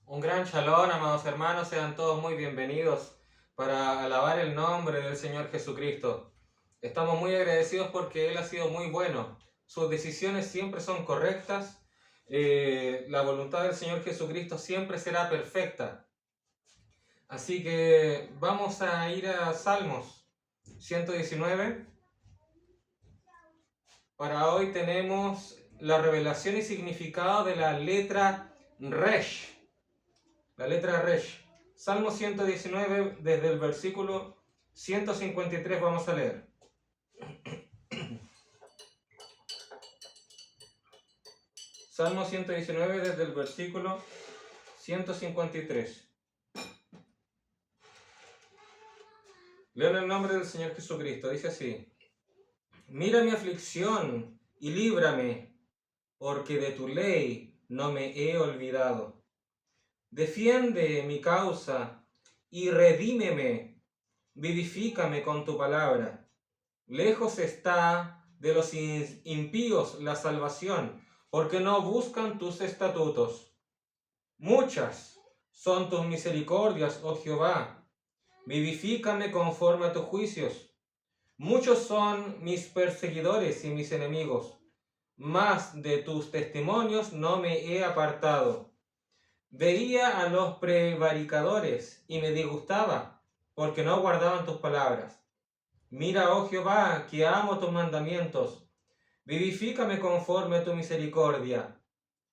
Un gran shalom, amados hermanos, sean todos muy bienvenidos para alabar el nombre del Señor Jesucristo. Estamos muy agradecidos porque Él ha sido muy bueno. Sus decisiones siempre son correctas. La voluntad del Señor Jesucristo siempre será perfecta. Así que vamos a ir a Salmos 119. Para hoy tenemos la revelación y significado de la letra Resh. La letra Resh. Salmo 119, desde el versículo 153 vamos a leer. Salmo 119, desde el versículo 153. Leo en el nombre del Señor Jesucristo. Dice así: Mira mi aflicción y líbrame, porque de tu ley no me he olvidado. Defiende mi causa y redímeme. Vivifícame con tu palabra. Lejos está de los impíos la salvación, porque no buscan tus estatutos. Muchas son tus misericordias, oh Jehová. Vivifícame conforme a tus juicios. Muchos son mis perseguidores y mis enemigos, mas de tus testimonios no me he apartado. Veía a los prevaricadores y me disgustaba, porque no guardaban tus palabras. Mira, oh Jehová, que amo tus mandamientos. Vivifícame conforme a tu misericordia.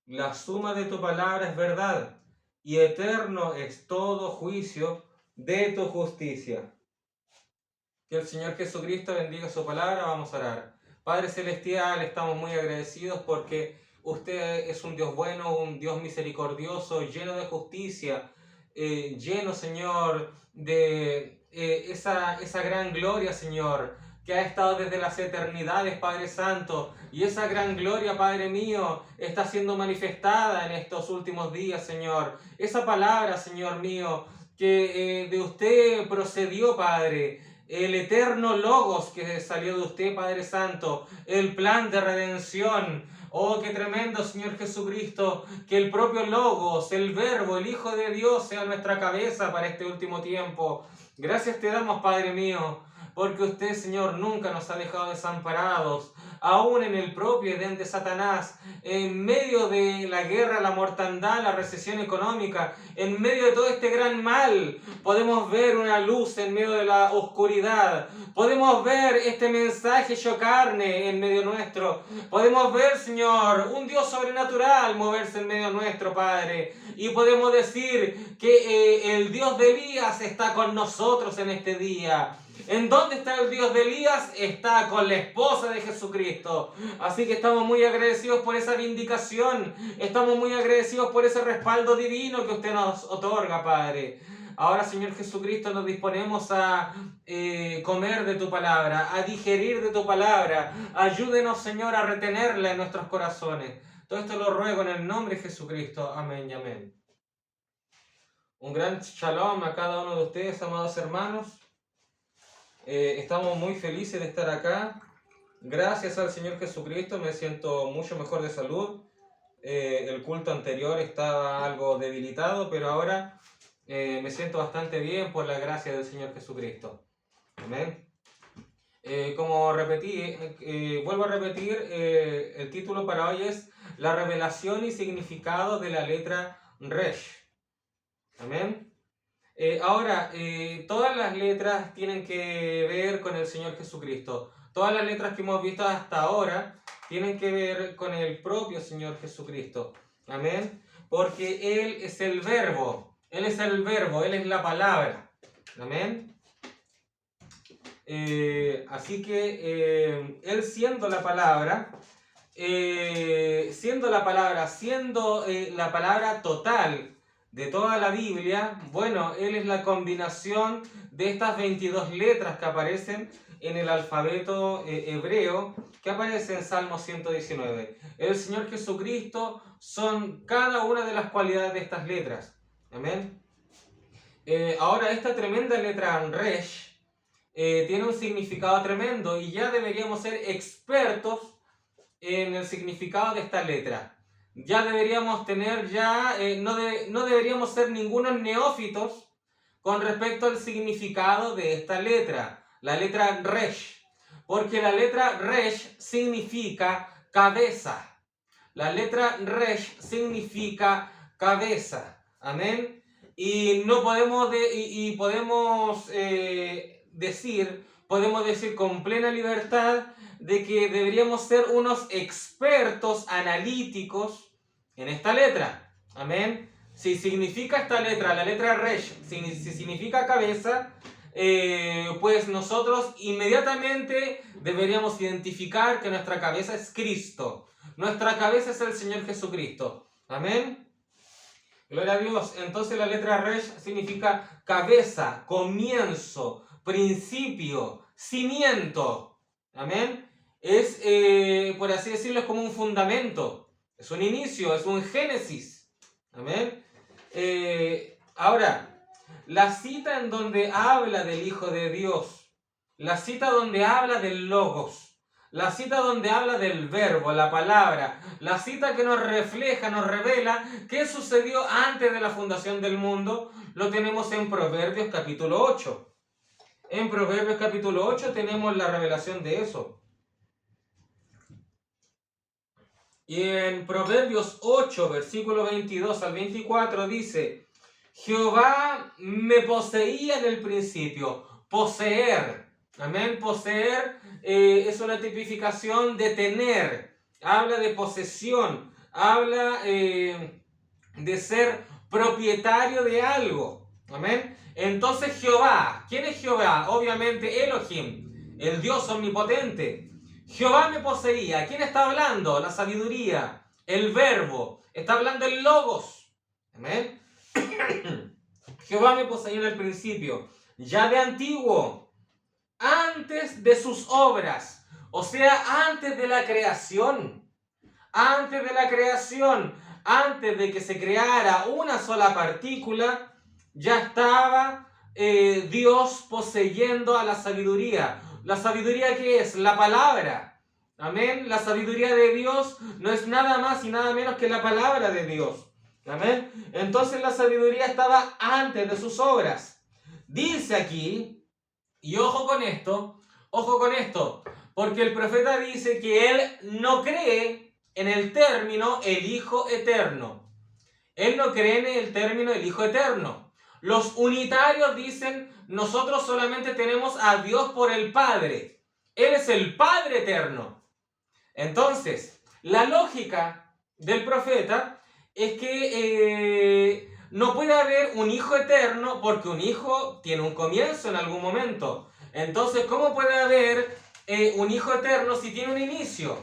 La suma de tu palabra es verdad, y eterno es todo juicio de tu justicia. Que el Señor Jesucristo bendiga su palabra. Vamos a orar. Padre Celestial, estamos muy agradecidos porque usted es un Dios bueno, un Dios misericordioso, lleno de justicia, lleno, Señor, de esa gran gloria, Señor, que ha estado desde las eternidades, Padre Santo, y esa gran gloria, Padre mío, está siendo manifestada en estos últimos días, Señor. Esa palabra, Señor mío, que de usted procedió, Padre, el eterno Logos que salió de usted, Padre Santo, el plan de redención. Oh, qué tremendo, Señor Jesucristo, que el propio Logos, el Verbo, el Hijo de Dios, sea nuestra cabeza para este último tiempo. Gracias te damos, Padre mío, porque usted, Señor, nunca nos ha dejado desamparados, aún en el propio Edén de Satanás, en medio de la guerra, la mortandad, la recesión económica, en medio de todo este gran mal, podemos ver una luz en medio de la oscuridad. Podemos ver este mensaje hecho carne en medio nuestro. Podemos ver, Señor, un Dios sobrenatural moverse en medio nuestro, Padre. Y podemos decir que el Dios de Elías está con nosotros en este día. ¿En dónde está el Dios de Elías? Está con la esposa de Jesucristo. Así que estamos muy agradecidos por esa vindicación. Estamos muy agradecidos por ese respaldo divino que usted nos otorga, Padre. Ahora, Señor Jesucristo, nos disponemos a comer de tu palabra, a digerir de tu palabra. Ayúdenos, Señor, a retenerla en nuestros corazones. Todo esto lo ruego en el nombre de Jesucristo. Amén y amén. Un gran shalom a cada uno de ustedes, amados hermanos. Estamos muy felices de estar acá. Gracias al Señor Jesucristo me siento mucho mejor de salud. El culto anterior estaba algo debilitado, pero ahora me siento bastante bien por la gracia del Señor Jesucristo. Amén. Como repetí, vuelvo a repetir, el título para hoy es La revelación y significado de la letra Resh. Amén. Ahora, todas las letras tienen que ver con el Señor Jesucristo. Todas las letras que hemos visto hasta ahora tienen que ver con el propio Señor Jesucristo. Amén. Porque Él es el verbo. Él es el verbo. Él es la palabra. Amén. Así que Él siendo la palabra, siendo la palabra total de toda la Biblia, bueno, Él es la combinación de estas 22 letras que aparecen en el alfabeto hebreo, que aparece en Salmo 119. El Señor Jesucristo son cada una de las cualidades de estas letras. Amén. Ahora, esta tremenda letra Resh tiene un significado tremendo y ya deberíamos ser expertos en el significado de esta letra. ya deberíamos tener no deberíamos ser ningunos neófitos con respecto al significado de esta letra, la letra Resh, porque la letra Resh significa cabeza. La letra Resh significa cabeza. Amén. Y no podemos podemos decir con plena libertad de que deberíamos ser unos expertos analíticos en esta letra. Amén. Si significa esta letra, la letra Resh, si significa cabeza, pues nosotros inmediatamente deberíamos identificar que nuestra cabeza es Cristo. Nuestra cabeza es el Señor Jesucristo. Amén. Gloria a Dios. Entonces la letra Resh significa cabeza, comienzo, principio, cimiento. Amén. Es, por así decirlo, es como un fundamento. Es un inicio, es un génesis. Amén. Ahora, la cita en donde habla del Hijo de Dios, la cita donde habla del Logos, la cita donde habla del verbo, la palabra, la cita que nos refleja, nos revela qué sucedió antes de la fundación del mundo, lo tenemos en Proverbios capítulo 8. En Proverbios capítulo 8 tenemos la revelación de eso. Y en Proverbios 8, versículo 22 al 24 dice: Jehová me poseía en el principio. Poseer. Amén. Poseer es una tipificación de tener. Habla de posesión. Habla de ser propietario de algo. Amén. Entonces Jehová. ¿Quién es Jehová? Obviamente Elohim, el Dios omnipotente. Jehová me poseía. ¿Quién está hablando? La sabiduría, el verbo. Está hablando el logos. Amén. Jehová me poseía en el principio, ya de antiguo, antes de sus obras, o sea, antes de la creación, antes de la creación, antes de que se creara una sola partícula, ya estaba Dios poseyendo a la sabiduría. ¿La sabiduría qué es? La palabra. Amén. La sabiduría de Dios no es nada más y nada menos que la palabra de Dios. Amén. Entonces la sabiduría estaba antes de sus obras. Dice aquí, y ojo con esto, porque el profeta dice que él no cree en el término el Hijo Eterno. Él no cree en el término el Hijo Eterno. Los unitarios dicen, nosotros solamente tenemos a Dios por el Padre. Él es el Padre Eterno. Entonces, la lógica del profeta es que no puede haber un hijo eterno porque un hijo tiene un comienzo en algún momento. Entonces, ¿cómo puede haber un hijo eterno si tiene un inicio?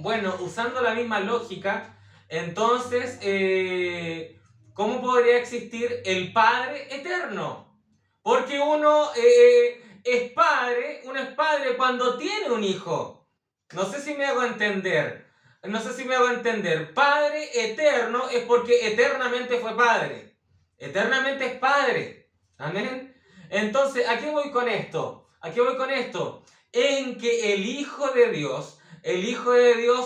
Bueno, usando la misma lógica, entonces, ¿cómo podría existir el Padre eterno? Porque uno es padre cuando tiene un hijo. No sé si me hago entender. Padre eterno es porque eternamente fue padre. Eternamente es padre. Amén. Entonces, ¿a qué voy con esto? En que el Hijo de Dios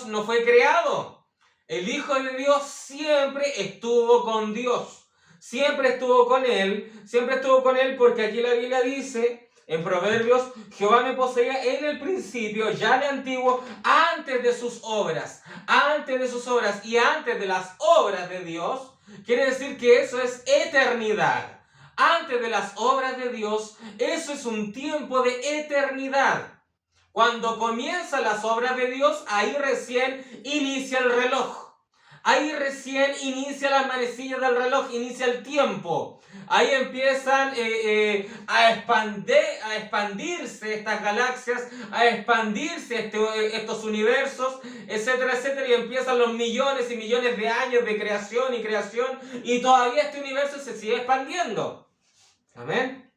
no fue creado. El Hijo de Dios siempre estuvo con Dios. Siempre estuvo con Él porque aquí la Biblia dice... En Proverbios, Jehová me poseía en el principio, ya de antiguo, antes de sus obras y antes de las obras de Dios. Quiere decir que eso es eternidad. Antes de las obras de Dios, eso es un tiempo de eternidad. Cuando comienzan las obras de Dios, ahí recién inicia el reloj. Ahí recién inicia las manecillas del reloj, inicia el tiempo. Ahí empiezan a expandirse estas galaxias, a expandirse estos universos, etcétera, etcétera. Y empiezan los millones y millones de años de creación, y todavía este universo se sigue expandiendo. Amén.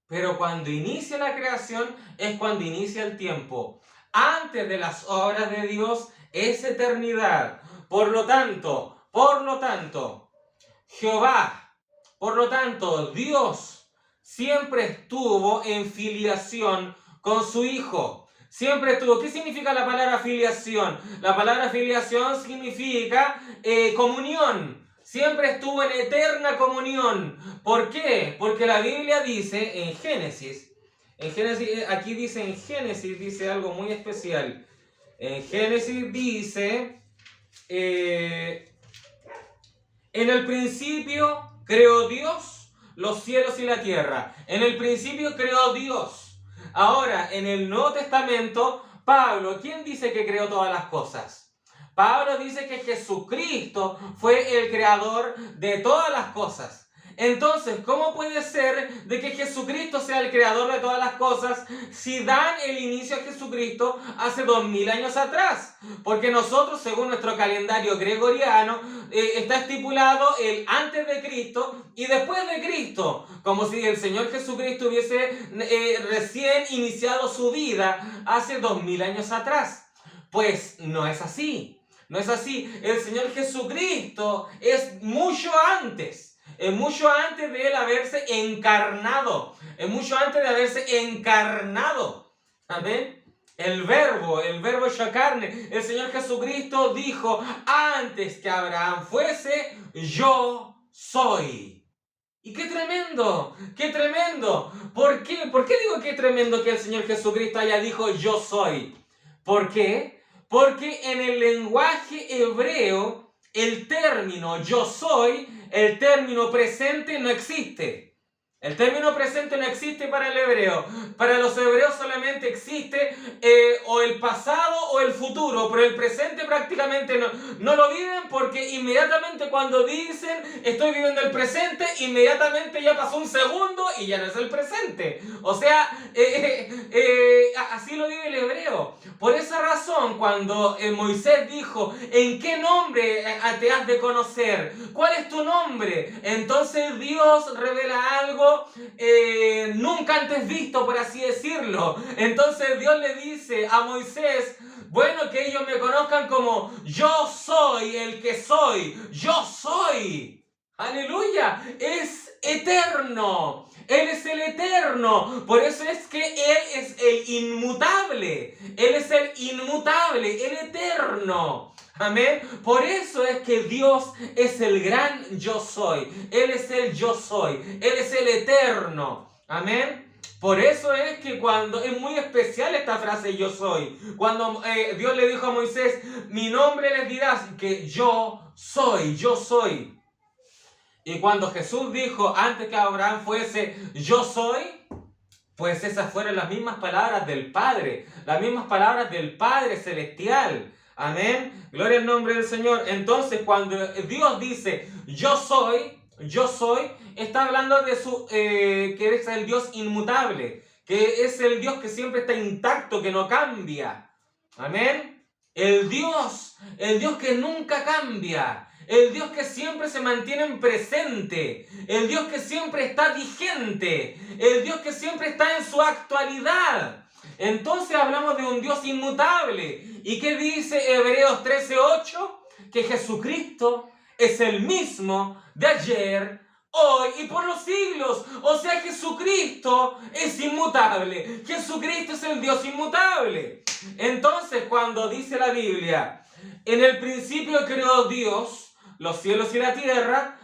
Pero cuando inicia la creación es cuando inicia el tiempo. Antes de las obras de Dios es eternidad. Por lo tanto, Dios siempre estuvo en filiación con su Hijo. Siempre estuvo. ¿Qué significa la palabra filiación? La palabra filiación significa comunión. Siempre estuvo en eterna comunión. ¿Por qué? Porque la Biblia dice en Génesis, aquí dice en Génesis, dice algo muy especial. En Génesis dice, en el principio creó Dios los cielos y la tierra. En el principio creó Dios. Ahora, en el Nuevo Testamento, Pablo, ¿quién dice que creó todas las cosas? Pablo dice que Jesucristo fue el creador de todas las cosas. Entonces, ¿cómo puede ser de que Jesucristo sea el creador de todas las cosas si dan el inicio a Jesucristo hace 2000 años atrás? Porque nosotros, según nuestro calendario gregoriano, está estipulado el antes de Cristo y después de Cristo, como si el Señor Jesucristo hubiese recién iniciado su vida hace 2000 años atrás. Pues no es así, no es así. El Señor Jesucristo es mucho antes. Es mucho antes de él haberse encarnado. Es mucho antes de haberse encarnado. Amén. El verbo hecho carne. El Señor Jesucristo dijo, antes que Abraham fuese, yo soy. Y qué tremendo, qué tremendo. ¿Por qué? ¿Por qué digo qué tremendo que el Señor Jesucristo haya dicho yo soy? ¿Por qué? Porque en el lenguaje hebreo, el término yo soy, el término presente no existe. El término presente no existe para el hebreo. Para los hebreos solamente existe o el pasado o el futuro, pero el presente prácticamente no lo viven porque inmediatamente cuando dicen estoy viviendo el presente, inmediatamente ya pasó un segundo y ya no es el presente. O sea, así lo vive el hebreo. Por esa razón, cuando Moisés dijo, ¿en qué nombre te has de conocer? ¿Cuál es tu nombre? Entonces Dios revela algo nunca antes visto, por así decirlo. Entonces Dios le dice a Moisés, bueno, que ellos me conozcan como yo soy el que soy, yo soy. Aleluya, es eterno. Él es el eterno. Por eso es que Él es el inmutable. Él es el inmutable, el eterno. Amén. Por eso es que Dios es el gran yo soy. Él es el yo soy. Él es el eterno. Amén. Por eso es que cuando es muy especial esta frase yo soy. Cuando Dios le dijo a Moisés, mi nombre les dirás que yo soy, yo soy. Y cuando Jesús dijo antes que Abraham fuese yo soy, pues esas fueron las mismas palabras del Padre, las mismas palabras del Padre Celestial. Amén. Gloria al nombre del Señor. Entonces, cuando Dios dice yo soy, está hablando de su que es el Dios inmutable, que es el Dios que siempre está intacto, que no cambia. Amén. El Dios que nunca cambia. El Dios que siempre se mantiene en presente. El Dios que siempre está vigente. El Dios que siempre está en su actualidad. Entonces hablamos de un Dios inmutable. ¿Y qué dice Hebreos 13:8? Que Jesucristo es el mismo de ayer, hoy y por los siglos. O sea, Jesucristo es inmutable. Jesucristo es el Dios inmutable. Entonces, cuando dice la Biblia, en el principio creó Dios los cielos y la tierra,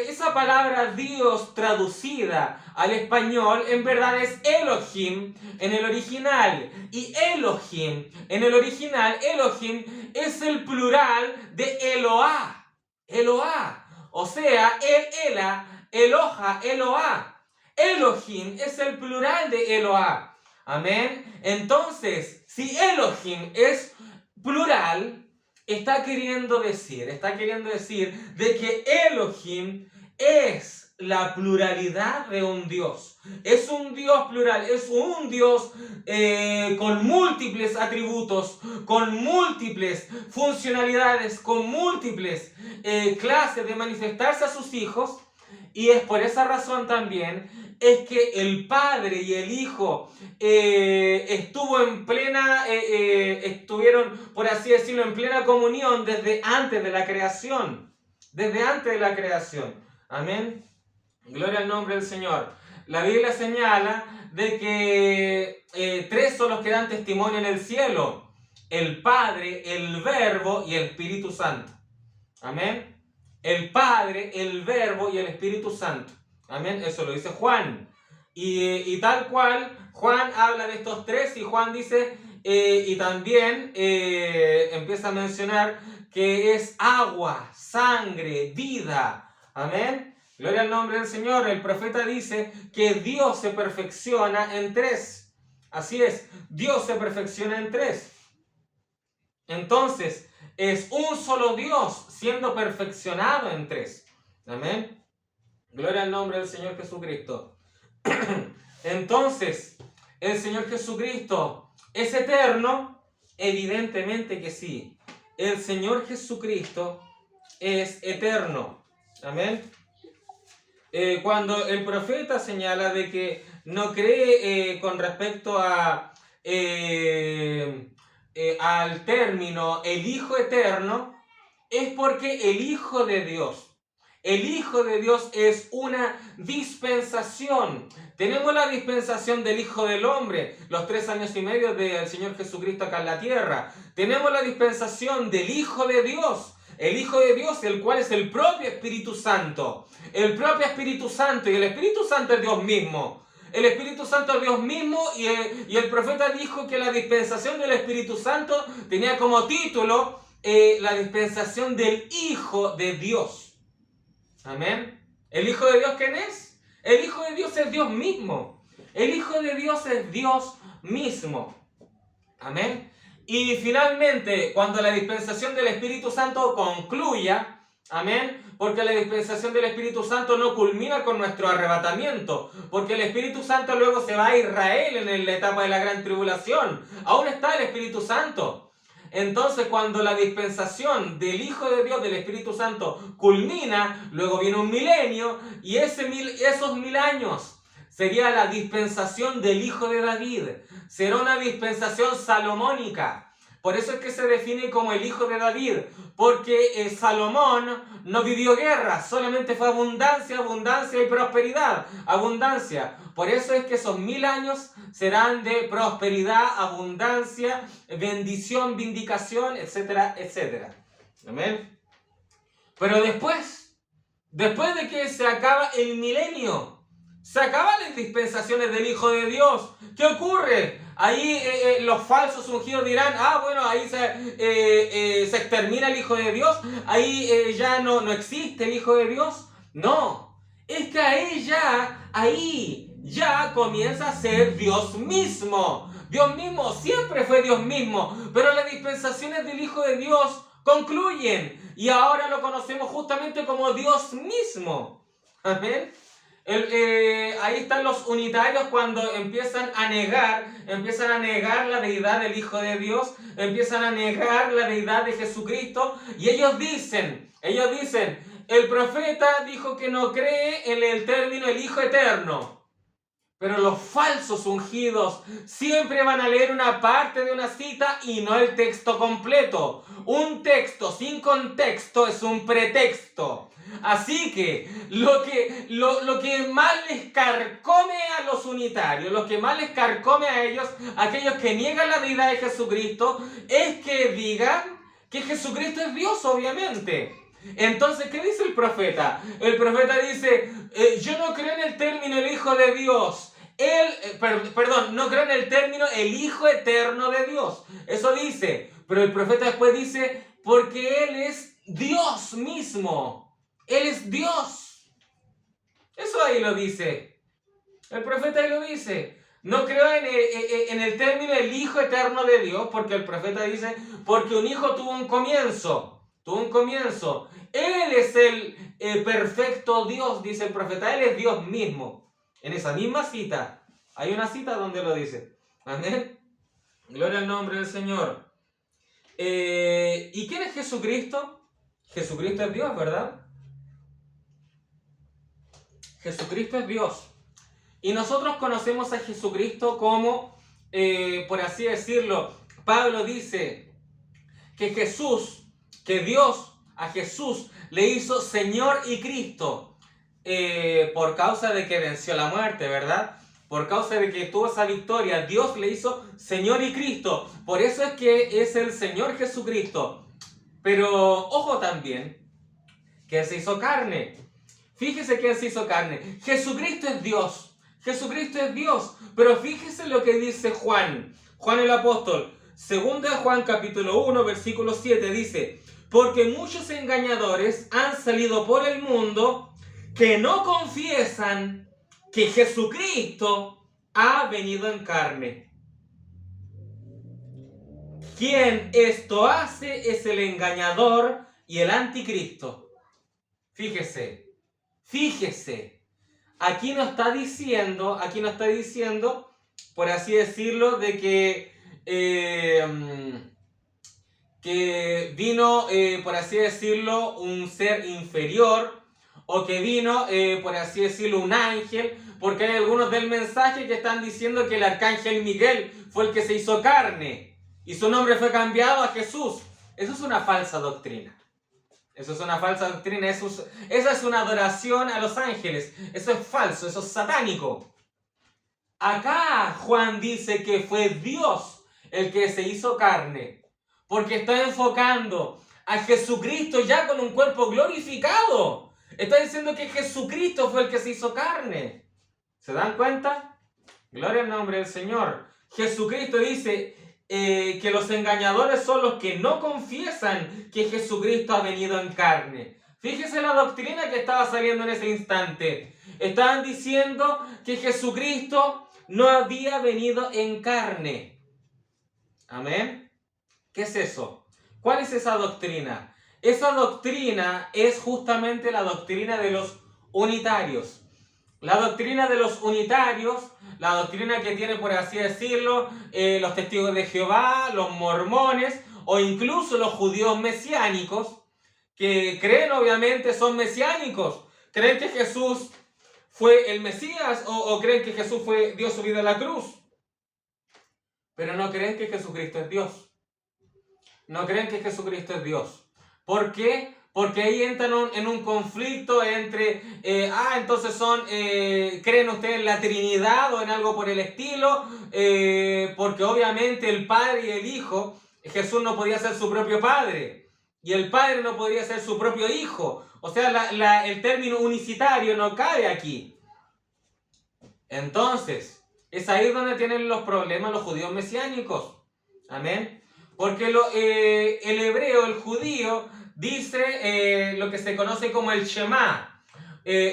esa palabra Dios traducida al español en verdad es Elohim en el original. Y Elohim en el original, Elohim es el plural de Eloah. Eloah. O sea, Ela, Eloha, Eloah. Elohim es el plural de Eloah. Amén. Entonces, si Elohim es plural, está queriendo decir de que Elohim es la pluralidad de un Dios. Es un Dios plural, es un Dios con múltiples atributos, con múltiples funcionalidades, con múltiples clases de manifestarse a sus hijos. Y es por esa razón también es que el Padre y el Hijo estuvieron, por así decirlo, en plena comunión desde antes de la creación. Desde antes de la creación. Amén. Gloria al nombre del Señor. la Biblia señala de que tres son los que dan testimonio en el cielo: el Padre, el Verbo y el Espíritu Santo. Amén. El Padre, el Verbo y el Espíritu Santo. Amén. Eso lo dice Juan. Y tal cual, Juan habla de estos tres y Juan dice, y también empieza a mencionar que es agua, sangre, vida. Amén. Gloria al nombre del Señor. El profeta dice que Dios se perfecciona en tres. Así es, Dios se perfecciona en tres. Entonces, es un solo Dios siendo perfeccionado en tres. Amén. Gloria al nombre del Señor Jesucristo. Entonces, ¿el Señor Jesucristo es eterno? Evidentemente que sí. El Señor Jesucristo es eterno. Amén. Cuando el profeta señala de que no cree con respecto a al término el Hijo Eterno, es porque el Hijo de Dios es una dispensación. Tenemos la dispensación del Hijo del Hombre, los 3 años y medio del Señor Jesucristo acá en la tierra. Tenemos la dispensación del Hijo de Dios, el Hijo de Dios, el cual es el propio Espíritu Santo. El propio Espíritu Santo, y el Espíritu Santo es Dios mismo. El Espíritu Santo es Dios mismo, y el profeta dijo que la dispensación del Espíritu Santo tenía como título la dispensación del Hijo de Dios. Amén. ¿El Hijo de Dios quién es? El Hijo de Dios es Dios mismo. El Hijo de Dios es Dios mismo. Amén. Y finalmente, cuando la dispensación del Espíritu Santo concluya, amén, porque la dispensación del Espíritu Santo no culmina con nuestro arrebatamiento, porque el Espíritu Santo luego se va a Israel en la etapa de la gran tribulación. Aún está el Espíritu Santo. Entonces, cuando la dispensación del Hijo de Dios, del Espíritu Santo, culmina, luego viene un milenio, y esos 1000 años sería la dispensación del Hijo de David. Será una dispensación salomónica. Por eso es que se define como el Hijo de David, porque Salomón no vivió guerra, solamente fue abundancia, abundancia y prosperidad, abundancia. Por eso es que esos 1000 años serán de prosperidad, abundancia, bendición, vindicación, etcétera, etcétera. Amén. Pero después de que se acaba el milenio, se acaban las dispensaciones del Hijo de Dios. ¿Qué ocurre? Ahí los falsos ungidos dirán, bueno, ahí se extermina el Hijo de Dios, ahí ya no existe el Hijo de Dios. No, es que ahí ya comienza a ser Dios mismo. Dios mismo siempre fue Dios mismo, pero las dispensaciones del Hijo de Dios concluyen y ahora lo conocemos justamente como Dios mismo. Amén. Ahí están los unitarios cuando empiezan a negar la deidad del Hijo de Dios, empiezan a negar la deidad de Jesucristo, y ellos dicen, el profeta dijo que no cree en el término el Hijo Eterno. Pero los falsos ungidos siempre van a leer una parte de una cita y no el texto completo. Un texto sin contexto es un pretexto. Así que lo que más les carcome a los unitarios, lo que más les carcome a ellos, aquellos que niegan la deidad de Jesucristo, es que digan que Jesucristo es Dios, obviamente. Entonces, ¿qué dice el profeta? El profeta dice, yo no creo en el término el Hijo de Dios. No creo en el término el Hijo Eterno de Dios. Eso dice. Pero el profeta después dice, porque Él es Dios mismo. Él es Dios. Eso ahí lo dice. El profeta ahí lo dice. No creo en el término el Hijo Eterno de Dios, porque el profeta dice, porque un hijo tuvo un comienzo. Él es el perfecto Dios, dice el profeta. Él es Dios mismo. En esa misma cita, hay una cita donde lo dice. Amén. Gloria al nombre del Señor. ¿Y quién es Jesucristo? Jesucristo es Dios, ¿verdad? Jesucristo es Dios. Y nosotros conocemos a Jesucristo como, por así decirlo, Pablo dice que Dios a Jesús le hizo Señor y Cristo. por causa de que venció la muerte, ¿verdad? Por causa de que tuvo esa victoria, Dios le hizo Señor y Cristo. Por eso es que es el Señor Jesucristo. Pero ojo también, que Él se hizo carne. Fíjese que Él se hizo carne. Jesucristo es Dios. Jesucristo es Dios. Pero fíjese lo que dice Juan. Juan el apóstol. Segunda de Juan capítulo 1 versículo 7 dice: porque muchos engañadores han salido por el mundo que no confiesan que Jesucristo ha venido en carne. Quien esto hace es el engañador y el anticristo. Fíjese, aquí nos está diciendo, por así decirlo, de que vino, por así decirlo, un ser inferior, o que vino, por así decirlo, un ángel, porque hay algunos del mensaje que están diciendo que el arcángel Miguel fue el que se hizo carne, y su nombre fue cambiado a Jesús. Eso es una falsa doctrina. Esa es una adoración a los ángeles. Eso es falso, eso es satánico. Acá Juan dice que fue Dios el que se hizo carne, porque está enfocando a Jesucristo ya con un cuerpo glorificado. Está diciendo que Jesucristo fue el que se hizo carne. ¿Se dan cuenta? Gloria al nombre del Señor. Jesucristo dice que los engañadores son los que no confiesan que Jesucristo ha venido en carne. Fíjese la doctrina que estaba saliendo en ese instante. Estaban diciendo que Jesucristo no había venido en carne. Amén. ¿Qué es eso? ¿Cuál es esa doctrina? Esa doctrina es justamente la doctrina de los unitarios. La doctrina de los unitarios, la doctrina que tiene, por así decirlo, los testigos de Jehová, los mormones o incluso los judíos mesiánicos, que creen, obviamente, son mesiánicos. ¿Creen que Jesús fue el Mesías o creen que Jesús dio su vida a la cruz? Pero no creen que Jesucristo es Dios. No creen que Jesucristo es Dios. ¿Por qué? Porque ahí entran en un conflicto entre, entonces creen ustedes en la Trinidad o en algo por el estilo, porque obviamente el Padre y el Hijo, Jesús no podía ser su propio Padre, y el Padre no podría ser su propio Hijo. O sea, el término unicitario no cabe aquí. Entonces, es ahí donde tienen los problemas los judíos mesiánicos. Amén. Porque el hebreo, el judío, dice lo que se conoce como el Shema.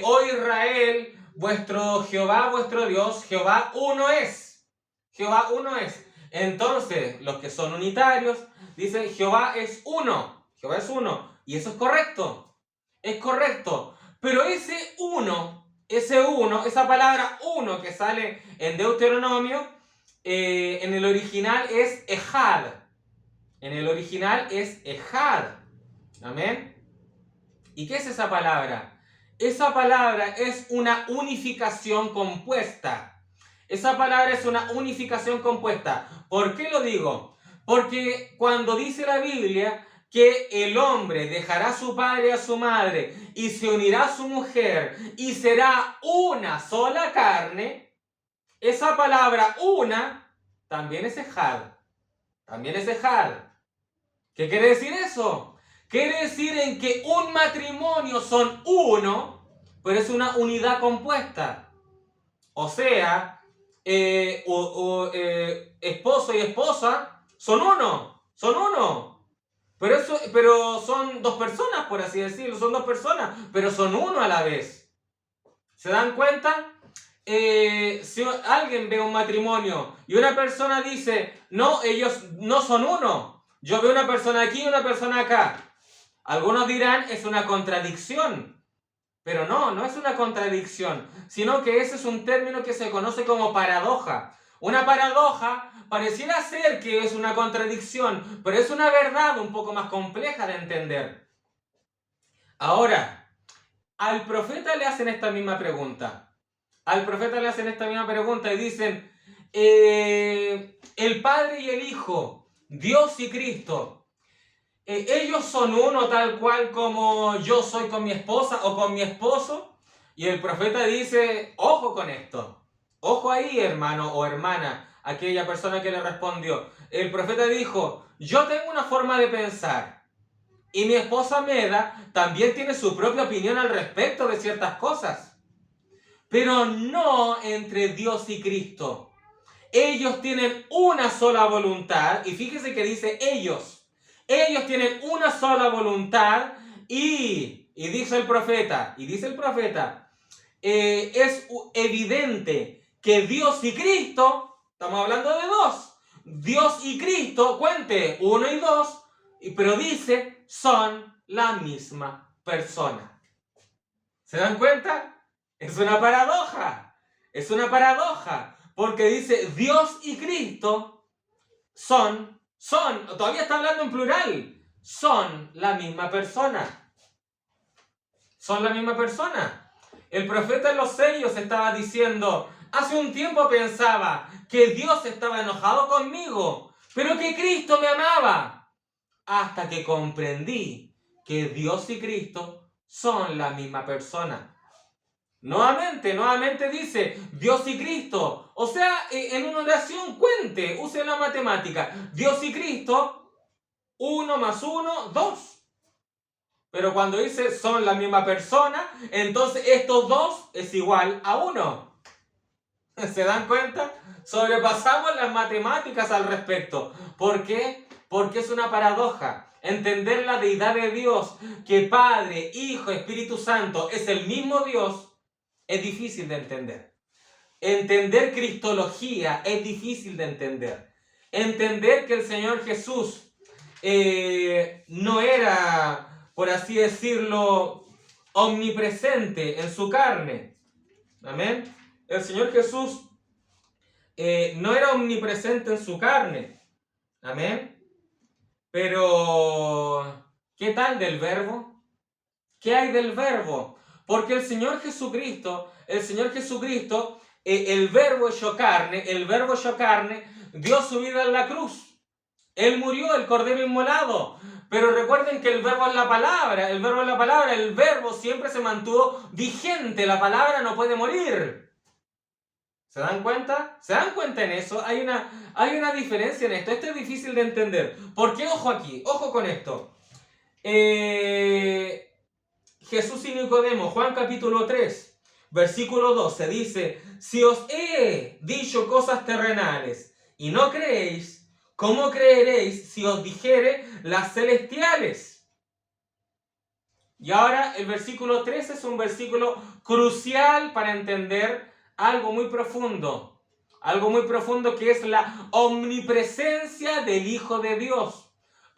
Oh Israel, vuestro Jehová, vuestro Dios, Jehová uno es. Jehová uno es. Entonces, los que son unitarios dicen Jehová es uno. Jehová es uno. Y eso es correcto. Es correcto. Pero ese uno, esa palabra uno que sale en Deuteronomio, en el original es Ejad. En el original es Ejad. Amén. ¿Y qué es esa palabra? Esa palabra es una unificación compuesta. Esa palabra es una unificación compuesta. ¿Por qué lo digo? Porque cuando dice la Biblia que el hombre dejará a su padre y a su madre y se unirá a su mujer y será una sola carne, esa palabra una también es Ejad. También es Ejad. ¿Qué quiere decir eso? Quiere decir en que un matrimonio son uno, pero es una unidad compuesta. O sea, esposo y esposa son uno. Pero son dos personas, por así decirlo, son dos personas, pero son uno a la vez. ¿Se dan cuenta? Si alguien ve un matrimonio y una persona dice, no, ellos no son uno, yo veo una persona aquí y una persona acá. Algunos dirán, es una contradicción. Pero no es una contradicción, sino que ese es un término que se conoce como paradoja. Una paradoja pareciera ser que es una contradicción, pero es una verdad un poco más compleja de entender. Ahora, al profeta le hacen esta misma pregunta. Y dicen, el Padre y el Hijo, Dios y Cristo, ellos son uno tal cual como yo soy con mi esposa o con mi esposo. Y el profeta dice, ojo con esto. Ojo ahí, hermano o hermana, aquella persona que le respondió. El profeta dijo, yo tengo una forma de pensar. Y mi esposa Meda también tiene su propia opinión al respecto de ciertas cosas. Pero no entre Dios y Cristo. Ellos tienen una sola voluntad. Y fíjese que dice ellos. Ellos tienen una sola voluntad y dice el profeta, es evidente que Dios y Cristo, estamos hablando de dos, Dios y Cristo, cuente, uno y dos, pero dice, son la misma persona. ¿Se dan cuenta? Es una paradoja, porque dice Dios y Cristo son, todavía está hablando en plural, son la misma persona. Son la misma persona. El profeta en los sellos estaba diciendo, hace un tiempo pensaba que Dios estaba enojado conmigo, pero que Cristo me amaba, hasta que comprendí que Dios y Cristo son la misma persona. Nuevamente dice Dios y Cristo. O sea, en una oración cuente, use la matemática. Dios y Cristo, 1 más 1, 2. Pero cuando dice son la misma persona, entonces estos dos es igual a 1. ¿Se dan cuenta? Sobrepasamos las matemáticas al respecto. ¿Por qué? Porque es una paradoja. Entender la deidad de Dios, que Padre, Hijo, Espíritu Santo es el mismo Dios, es difícil de entender. Entender cristología es difícil de entender. Entender que el Señor Jesús no era, por así decirlo, omnipresente en su carne. Amén. El Señor Jesús no era omnipresente en su carne. Amén. Pero, ¿qué tal del Verbo? ¿Qué hay del Verbo? Porque el Señor Jesucristo, el Verbo hecho carne, dio su vida en la cruz. Él murió, el Cordero inmolado. Pero recuerden que el Verbo es la palabra, el Verbo siempre se mantuvo vigente, la palabra no puede morir. ¿Se dan cuenta? ¿Se dan cuenta en eso? Hay una diferencia en esto. Esto es difícil de entender. ¿Por qué? Ojo aquí, ojo con esto. Jesús y Nicodemo, Juan capítulo 3, versículo 12, dice, si os he dicho cosas terrenales y no creéis, ¿cómo creeréis si os dijere las celestiales? Y ahora el versículo 13 es un versículo crucial para entender algo muy profundo que es la omnipresencia del Hijo de Dios.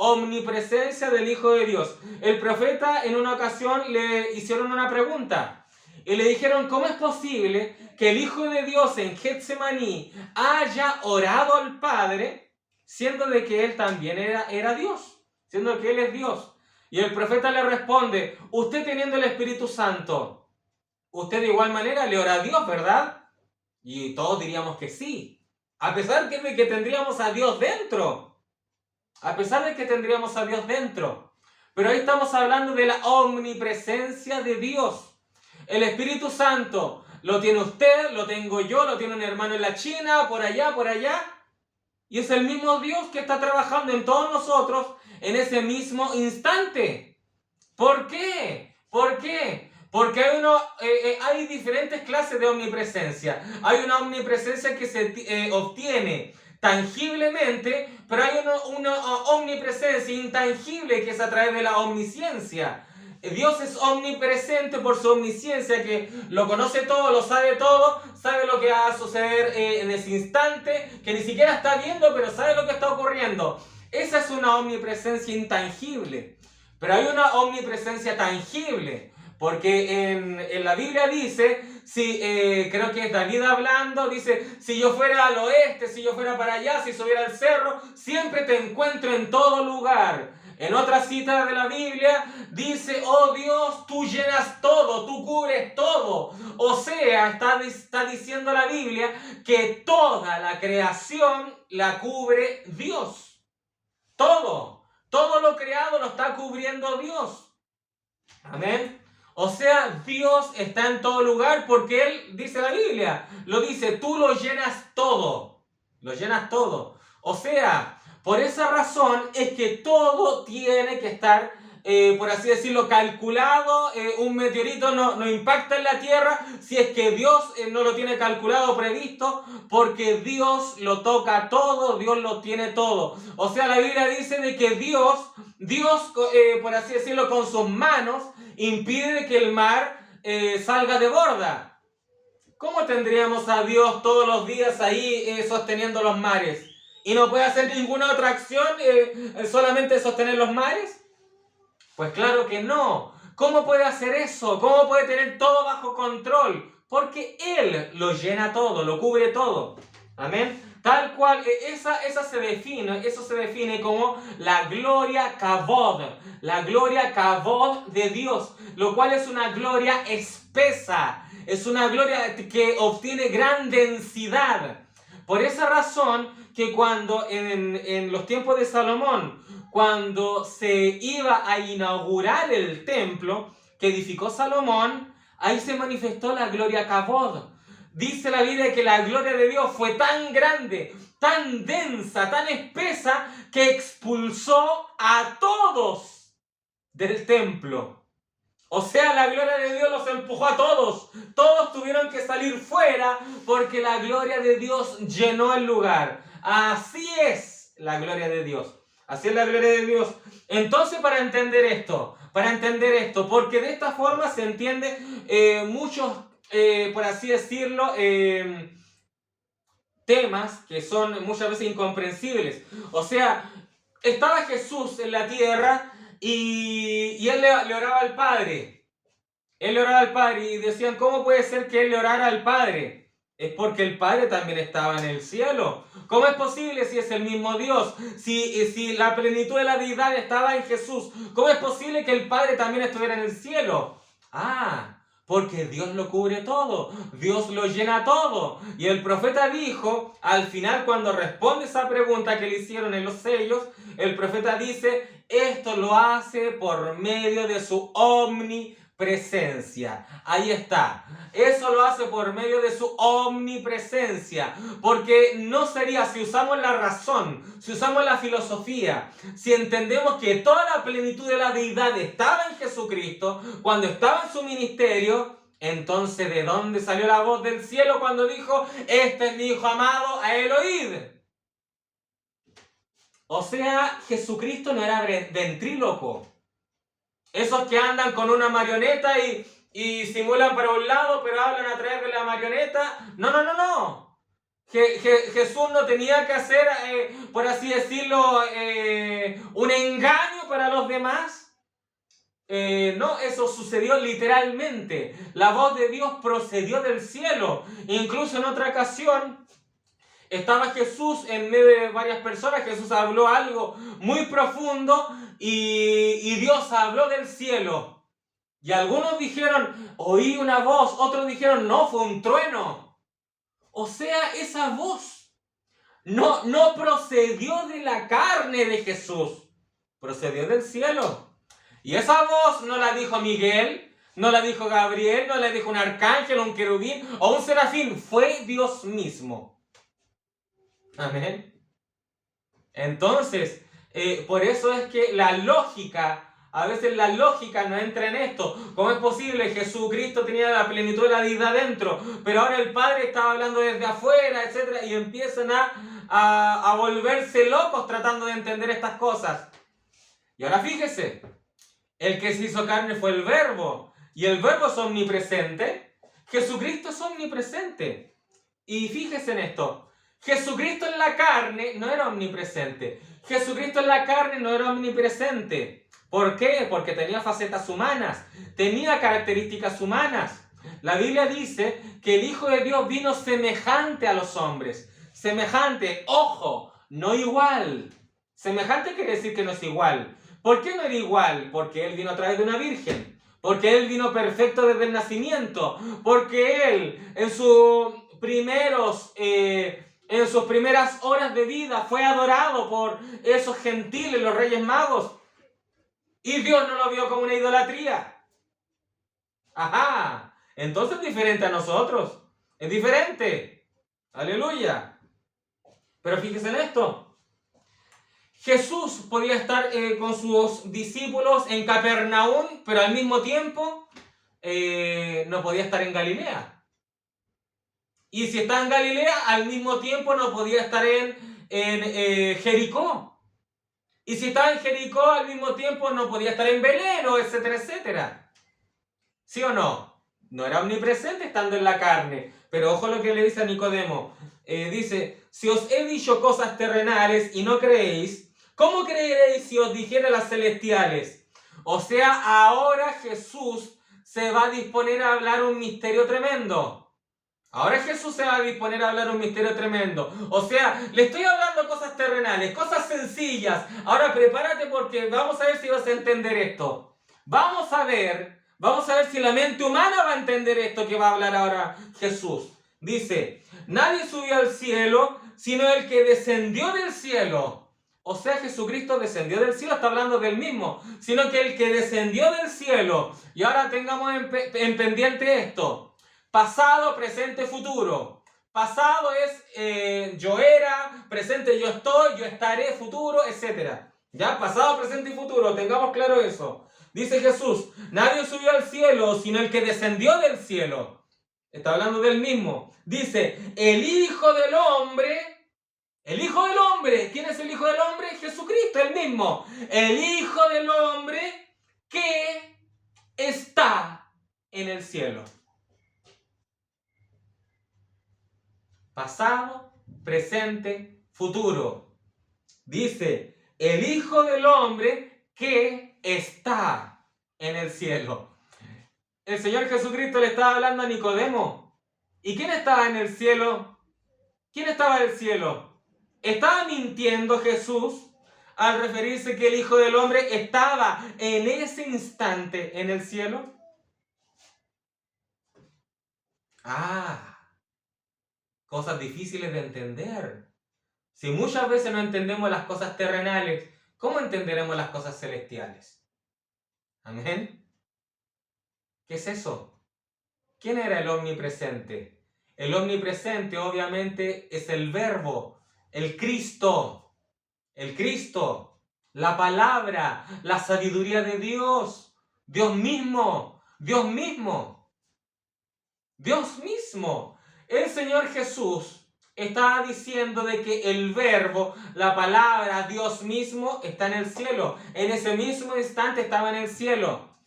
Omnipresencia del Hijo de Dios. El profeta en una ocasión le hicieron una pregunta y le dijeron, ¿cómo es posible que el Hijo de Dios en Getsemaní haya orado al Padre siendo de que Él también era Dios? Siendo que Él es Dios. Y el profeta le responde, usted teniendo el Espíritu Santo, usted de igual manera le ora a Dios, ¿verdad? Y todos diríamos que sí. A pesar de que tendríamos a Dios dentro. Pero ahí estamos hablando de la omnipresencia de Dios. El Espíritu Santo lo tiene usted, lo tengo yo, lo tiene un hermano en la China, por allá. Y es el mismo Dios que está trabajando en todos nosotros en ese mismo instante. ¿Por qué? Porque hay diferentes clases de omnipresencia. Hay una omnipresencia que se obtiene tangiblemente, pero hay una omnipresencia intangible que es a través de la omnisciencia. Dios es omnipresente por su omnisciencia, que lo conoce todo, sabe lo que va a suceder en ese instante, que ni siquiera está viendo, pero sabe lo que está ocurriendo. Esa es una omnipresencia intangible. Pero hay una omnipresencia tangible, porque en la Biblia dice, creo que es David hablando, dice, si yo fuera al oeste, si yo fuera para allá, si subiera al cerro, siempre te encuentro en todo lugar. En otra cita de la Biblia dice, oh Dios, tú llenas todo, tú cubres todo. O sea, está diciendo la Biblia que toda la creación la cubre Dios. Todo lo creado lo está cubriendo Dios. Amén. O sea, Dios está en todo lugar porque Él, dice la Biblia, lo dice, tú lo llenas todo. Lo llenas todo. O sea, por esa razón es que todo tiene que estar, por así decirlo, calculado. Un meteorito no impacta en la Tierra si es que Dios no lo tiene calculado o previsto, porque Dios lo toca todo, Dios lo tiene todo. O sea, la Biblia dice de que Dios, por así decirlo, con sus manos, impide que el mar salga de borda. ¿Cómo tendríamos a Dios todos los días ahí sosteniendo los mares? ¿Y no puede hacer ninguna otra acción, solamente sostener los mares? Pues claro que no. ¿Cómo puede hacer eso? ¿Cómo puede tener todo bajo control? Porque Él lo llena todo, lo cubre todo. Amén. Tal cual, eso se define como la gloria kavod, la gloria kavod de Dios, lo cual es una gloria espesa, es una gloria que obtiene gran densidad. Por esa razón que cuando en los tiempos de Salomón, cuando se iba a inaugurar el templo que edificó Salomón, ahí se manifestó la gloria kavod. Dice la Biblia que la gloria de Dios fue tan grande, tan densa, tan espesa, que expulsó a todos del templo. O sea, la gloria de Dios los empujó a todos. Todos tuvieron que salir fuera porque la gloria de Dios llenó el lugar. Así es la gloria de Dios. Así es la gloria de Dios. Entonces, para entender esto, porque de esta forma se entiende muchos, por así decirlo, temas que son muchas veces incomprensibles. O sea, estaba Jesús en la tierra y él le oraba al Padre. Él le oraba al Padre y decían, ¿cómo puede ser que él le orara al Padre? Es porque el Padre también estaba en el cielo. ¿Cómo es posible si es el mismo Dios? Si la plenitud de la deidad estaba en Jesús, ¿cómo es posible que el Padre también estuviera en el cielo? Porque Dios lo cubre todo, Dios lo llena todo. Y el profeta dijo, al final cuando responde esa pregunta que le hicieron en los sellos, el profeta dice, esto lo hace por medio de su omnipresencia. Ahí está. Eso lo hace por medio de su omnipresencia. Porque no sería, si usamos la razón, si usamos la filosofía, si entendemos que toda la plenitud de la deidad estaba en Jesucristo, cuando estaba en su ministerio, entonces ¿de dónde salió la voz del cielo cuando dijo, este es mi Hijo amado, a él oíd? O sea, Jesucristo no era ventríloco. Esos que andan con una marioneta y simulan para un lado, pero hablan a través de la marioneta. No. Jesús no tenía que hacer, por así decirlo, un engaño para los demás. No, eso sucedió literalmente. La voz de Dios procedió del cielo. Incluso en otra ocasión, estaba Jesús en medio de varias personas. Jesús habló algo muy profundo y Dios habló del cielo. Y algunos dijeron, oí una voz. Otros dijeron, no, fue un trueno. O sea, esa voz no procedió de la carne de Jesús. Procedió del cielo. Y esa voz no la dijo Miguel, no la dijo Gabriel, no la dijo un arcángel, un querubín o un serafín. Fue Dios mismo. Amén. Entonces, por eso es que a veces la lógica no entra en esto. ¿Cómo es posible? Jesucristo tenía la plenitud de la deidad dentro, pero ahora el Padre estaba hablando desde afuera, etc. Y empiezan a volverse locos tratando de entender estas cosas. Y ahora fíjese, el que se hizo carne fue el Verbo, y el Verbo es omnipresente. Jesucristo es omnipresente. Y fíjese en esto. Jesucristo en la carne no era omnipresente. Jesucristo en la carne no era omnipresente. ¿Por qué? Porque tenía facetas humanas, tenía características humanas. La Biblia dice que el Hijo de Dios vino semejante a los hombres. Semejante, ojo, no igual. Semejante quiere decir que no es igual. ¿Por qué no era igual? Porque Él vino a través de una virgen. Porque Él vino perfecto desde el nacimiento. Porque Él en sus primeras horas de vida fue adorado por esos gentiles, los reyes magos. Y Dios no lo vio como una idolatría. Ajá, entonces es diferente a nosotros. Es diferente. Aleluya. Pero fíjese en esto. Jesús podía estar con sus discípulos en Capernaum, pero al mismo tiempo no podía estar en Galilea. Y si está en Galilea, al mismo tiempo no podía estar en Jericó. Y si estaba en Jericó, al mismo tiempo no podía estar en Belén, o etcétera, etcétera. ¿Sí o no? No era omnipresente estando en la carne. Pero ojo lo que le dice a Nicodemo. Dice, si os he dicho cosas terrenales y no creéis, ¿cómo creeréis si os dijera las celestiales? O sea, ahora Jesús se va a disponer a hablar un misterio tremendo. Ahora Jesús se va a disponer a hablar un misterio tremendo. O sea, le estoy hablando cosas terrenales, cosas sencillas. Ahora prepárate porque vamos a ver si vas a entender esto. Vamos a ver si la mente humana va a entender esto que va a hablar ahora Jesús. Dice, nadie subió al cielo, sino el que descendió del cielo. O sea, Jesucristo descendió del cielo, está hablando del mismo. Sino que el que descendió del cielo. Y ahora tengamos en pendiente esto. Pasado, presente, futuro. Pasado es yo era, presente yo estoy, yo estaré, futuro, etc. ¿Ya? Pasado, presente y futuro, tengamos claro eso. Dice Jesús, nadie subió al cielo, sino el que descendió del cielo. Está hablando del mismo. Dice, el Hijo del Hombre, ¿quién es el Hijo del Hombre? Jesucristo, el mismo. El Hijo del Hombre que está en el cielo. Pasado, presente, futuro. Dice, el Hijo del Hombre que está en el cielo. El Señor Jesucristo le estaba hablando a Nicodemo. ¿Y quién estaba en el cielo? ¿Quién estaba en el cielo? ¿Estaba mintiendo Jesús al referirse que el Hijo del Hombre estaba en ese instante en el cielo? Cosas difíciles de entender. Si muchas veces no entendemos las cosas terrenales, ¿cómo entenderemos las cosas celestiales? ¿Amén? ¿Qué es eso? ¿Quién era el omnipresente? El omnipresente obviamente es el Verbo, el Cristo, la palabra, la sabiduría de Dios, Dios mismo. El Señor Jesús estaba diciendo de que el Verbo, la palabra, Dios mismo está en el cielo. En ese mismo instante estaba en el cielo.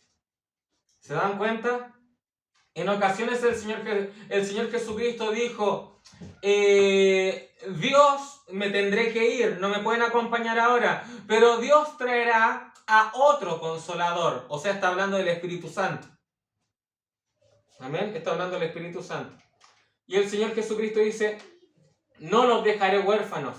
¿Se dan cuenta? En ocasiones el Señor Jesucristo dijo, Dios, me tendré que ir, no me pueden acompañar ahora, pero Dios traerá a otro consolador. O sea, está hablando del Espíritu Santo. Amén, está hablando del Espíritu Santo. Y el Señor Jesucristo dice, no los dejaré huérfanos,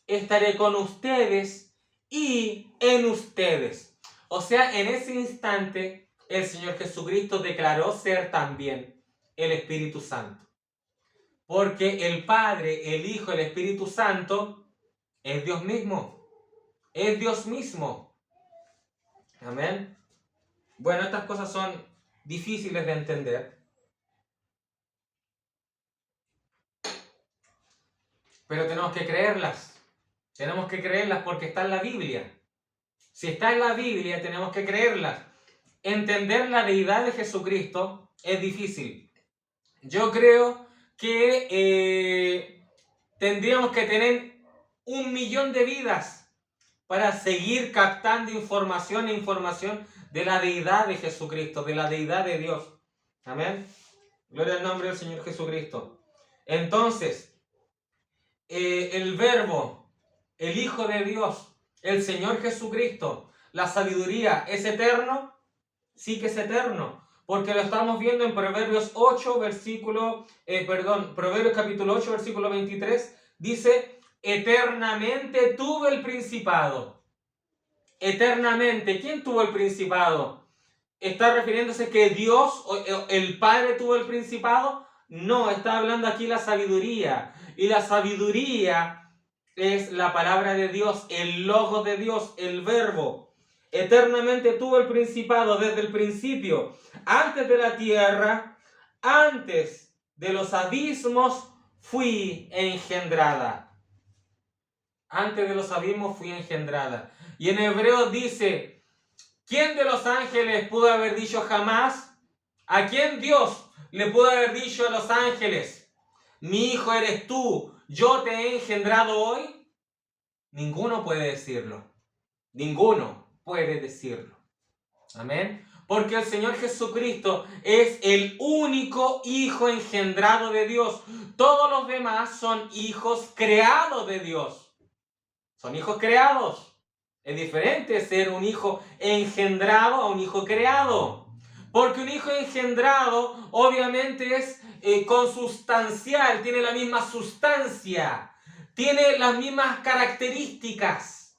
estaré con ustedes y en ustedes. O sea, en ese instante, el Señor Jesucristo declaró ser también el Espíritu Santo. Porque el Padre, el Hijo, el Espíritu Santo es Dios mismo. Es Dios mismo. Amén. Bueno, estas cosas son difíciles de entender. Pero tenemos que creerlas. Tenemos que creerlas porque está en la Biblia. Si está en la Biblia, tenemos que creerlas. Entender la deidad de Jesucristo es difícil. Yo creo que tendríamos que tener 1.000.000 de vidas para seguir captando información de la deidad de Jesucristo, de la deidad de Dios. Amén. Gloria al nombre del Señor Jesucristo. Entonces, el Verbo, el Hijo de Dios, el Señor Jesucristo, la sabiduría, ¿es eterno? Sí que es eterno, porque lo estamos viendo en Proverbios Proverbios capítulo 8, versículo 23, dice, eternamente tuve el principado. Eternamente, ¿quién tuvo el principado? ¿Está refiriéndose que Dios, el Padre tuvo el principado? No, está hablando aquí la sabiduría. Y la sabiduría es la palabra de Dios, el Logos de Dios, el Verbo. eternamente tuvo el principado desde el principio, antes de la tierra, antes de los abismos fui engendrada. Antes de los abismos fui engendrada. Y en Hebreos dice, ¿quién de los ángeles pudo haber dicho jamás? ¿A quién Dios le pudo haber dicho a los ángeles, mi hijo eres tú, yo te he engendrado hoy? Ninguno puede decirlo. Ninguno puede decirlo. Amén. Porque el Señor Jesucristo es el único hijo engendrado de Dios. Todos los demás son hijos creados de Dios. Son hijos creados. Es diferente ser un hijo engendrado a un hijo creado. Porque un hijo engendrado obviamente es consustancial, tiene la misma sustancia, tiene las mismas características.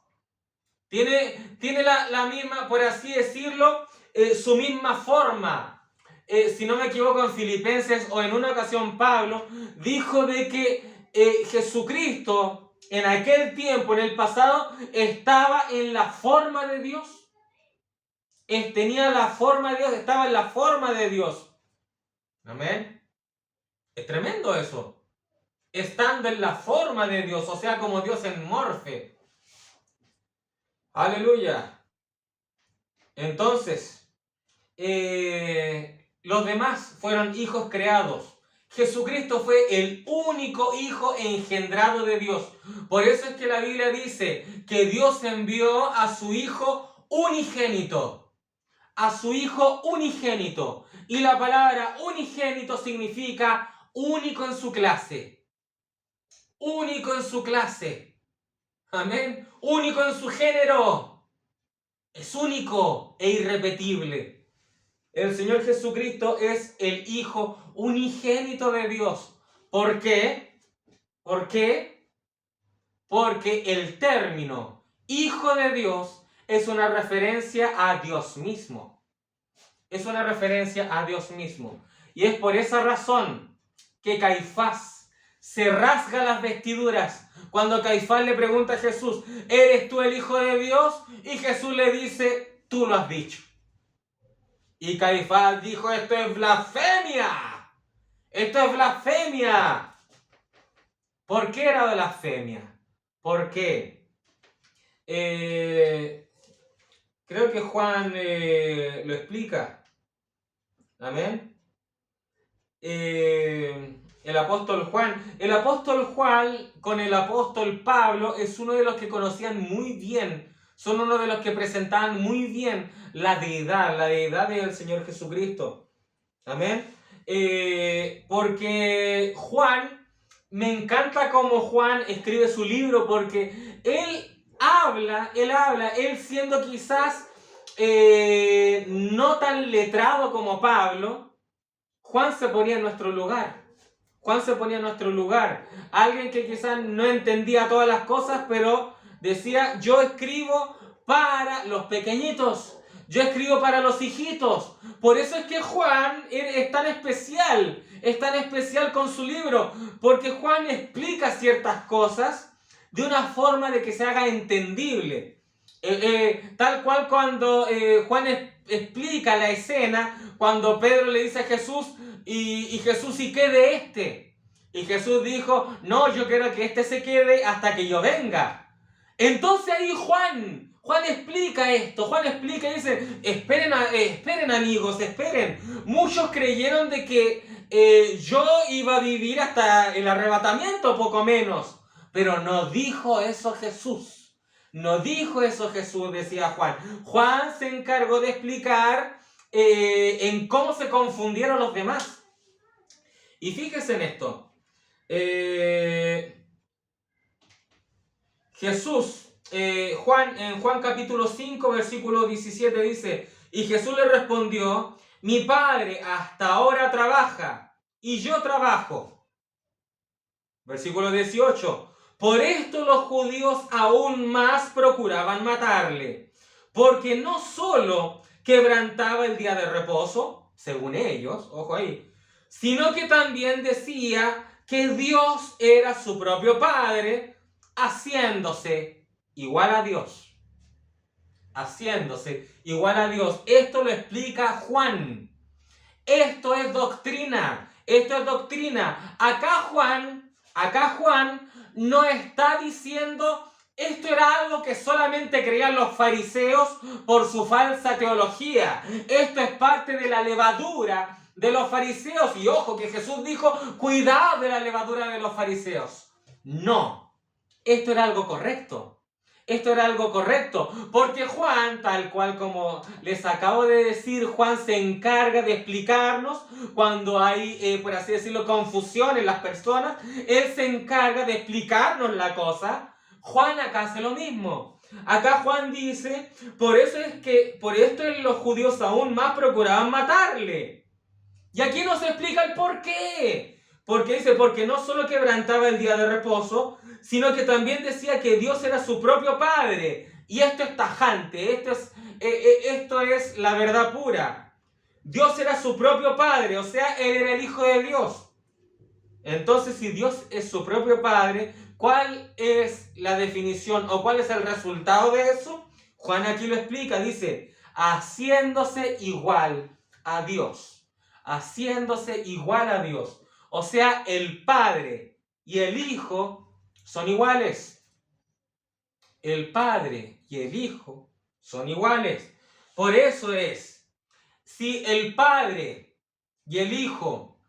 Tiene la misma, por así decirlo, su misma forma. Si no me equivoco, en Filipenses o en una ocasión Pablo dijo de que Jesucristo en aquel tiempo, en el pasado, estaba en la forma de Dios. Tenía la forma de Dios, estaba en la forma de Dios. Amén. Es tremendo eso. Estando en la forma de Dios, o sea, como Dios en morfe. Aleluya. Entonces, los demás fueron hijos creados. Jesucristo fue el único hijo engendrado de Dios. Por eso es que la Biblia dice que Dios envió a su hijo unigénito. A su hijo unigénito. Y la palabra unigénito significa único en su clase. Único en su clase. Amén. Único en su género. Es único e irrepetible. El Señor Jesucristo es el Hijo unigénito de Dios. ¿Por qué? ¿Por qué? Porque el término Hijo de Dios es una referencia a Dios mismo. Es una referencia a Dios mismo. Y es por esa razón que Caifás se rasga las vestiduras cuando Caifás le pregunta a Jesús, ¿eres tú el Hijo de Dios? Y Jesús le dice, tú lo has dicho. Y Caifás dijo, esto es blasfemia. Esto es blasfemia. ¿Por qué era blasfemia? ¿Por qué? Creo que Juan lo explica. Amén. El apóstol Juan con el apóstol Pablo es uno de los que conocían muy bien, son uno de los que presentaban muy bien la deidad del Señor Jesucristo. Amén. Porque Juan, me encanta cómo Juan escribe su libro, porque él siendo quizás no tan letrado como Pablo, Juan se ponía en nuestro lugar. Juan se ponía en nuestro lugar. Alguien que quizás no entendía todas las cosas, pero decía, yo escribo para los pequeñitos. Yo escribo para los hijitos. Por eso es que Juan es tan especial con su libro, porque Juan explica ciertas cosas de una forma de que se haga entendible. Tal cual cuando Juan explica la escena, cuando Pedro le dice a Jesús, y Jesús, ¿y qué de este? Y Jesús dijo, no, yo quiero que este se quede hasta que yo venga. Entonces ahí Juan explica esto, Juan explica y dice, esperen amigos, esperen. Muchos creyeron de que yo iba a vivir hasta el arrebatamiento, poco menos. Pero no dijo eso Jesús. No dijo eso Jesús, decía Juan. Juan se encargó de explicar en cómo se confundieron los demás. Y fíjense en esto. Jesús, en Juan capítulo 5, versículo 17 dice, y Jesús le respondió, mi Padre hasta ahora trabaja, y yo trabajo. Versículo 18, por esto los judíos aún más procuraban matarle, porque no solo quebrantaba el día de reposo, según ellos, ojo ahí, sino que también decía que Dios era su propio Padre, haciéndose igual a Dios. haciéndose igual a Dios. Esto lo explica Juan. Esto es doctrina. Esto es doctrina. Acá Juan no está diciendo esto era algo que solamente creían los fariseos por su falsa teología. Esto es parte de la levadura de los fariseos. Y ojo que Jesús dijo, cuidado de la levadura de los fariseos. No, esto era algo correcto. Esto era algo correcto, porque Juan, tal cual como les acabo de decir, Juan se encarga de explicarnos cuando hay, por así decirlo, confusión en las personas. Él se encarga de explicarnos la cosa. Juan acá hace lo mismo. Acá Juan dice, por esto los judíos aún más procuraban matarle. Y aquí nos explica el por qué. Porque dice, porque no solo quebrantaba el día de reposo, sino que también decía que Dios era su propio Padre. Y esto es tajante, esto es la verdad pura. Dios era su propio Padre, o sea, Él era el Hijo de Dios. Entonces, si Dios es su propio Padre, ¿cuál es la definición o cuál es el resultado de eso? Juan aquí lo explica, dice, haciéndose igual a Dios. Haciéndose igual a Dios. O sea, el Padre y el Hijo son iguales. El Padre y el Hijo son iguales. Por eso es, si el Padre y el Hijo,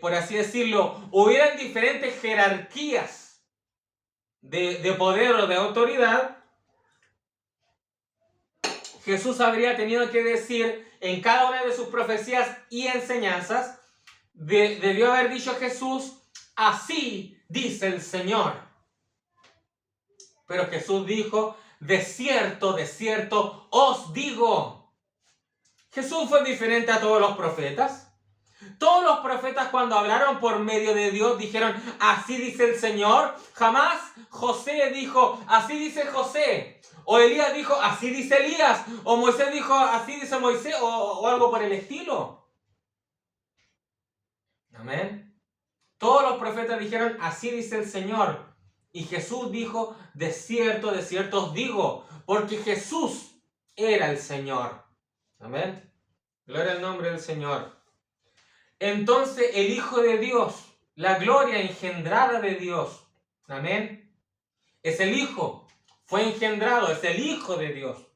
por así decirlo, hubieran diferentes jerarquías de poder o de autoridad, Jesús habría tenido que decir en cada una de sus profecías y enseñanzas, debió haber dicho Jesús, así dice el Señor. Pero Jesús dijo, de cierto os digo. Jesús fue diferente a todos los profetas. Todos los profetas cuando hablaron por medio de Dios dijeron, así dice el Señor. Jamás José dijo, así dice José. O Elías dijo, así dice Elías. O Moisés dijo, así dice Moisés. O algo por el estilo. Amén. Todos los profetas dijeron, así dice el Señor. Y Jesús dijo, de cierto os digo. Porque Jesús era el Señor. Amén. Gloria al nombre del Señor. Entonces el Hijo de Dios, la gloria engendrada de Dios. Amén. Es el Hijo. Fue engendrado. Es el Hijo de Dios.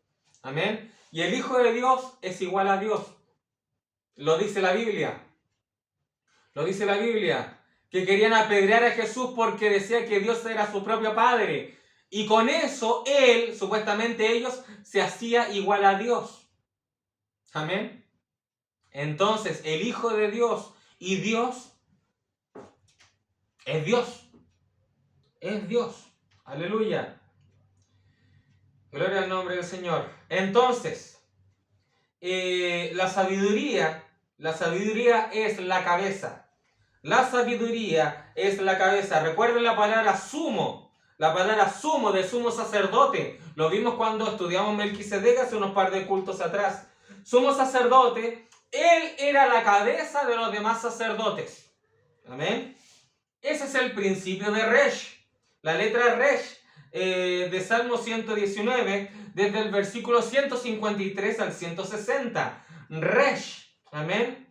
Amén. Y el Hijo de Dios es igual a Dios. Lo dice la Biblia. Lo dice la Biblia, que querían apedrear a Jesús porque decía que Dios era su propio Padre. Y con eso, Él, supuestamente ellos, se hacía igual a Dios. Amén. Entonces, el Hijo de Dios y Dios es Dios. Es Dios. Aleluya. Gloria al nombre del Señor. Entonces, la sabiduría es la cabeza. La sabiduría es la cabeza. Recuerden la palabra sumo de sumo sacerdote. Lo vimos cuando estudiamos Melquisedec hace unos par de cultos atrás. Sumo sacerdote, él era la cabeza de los demás sacerdotes. Amén. Ese es el principio de Resh. La letra Resh de Salmo 119, desde el versículo 153 al 160. Resh. Amén.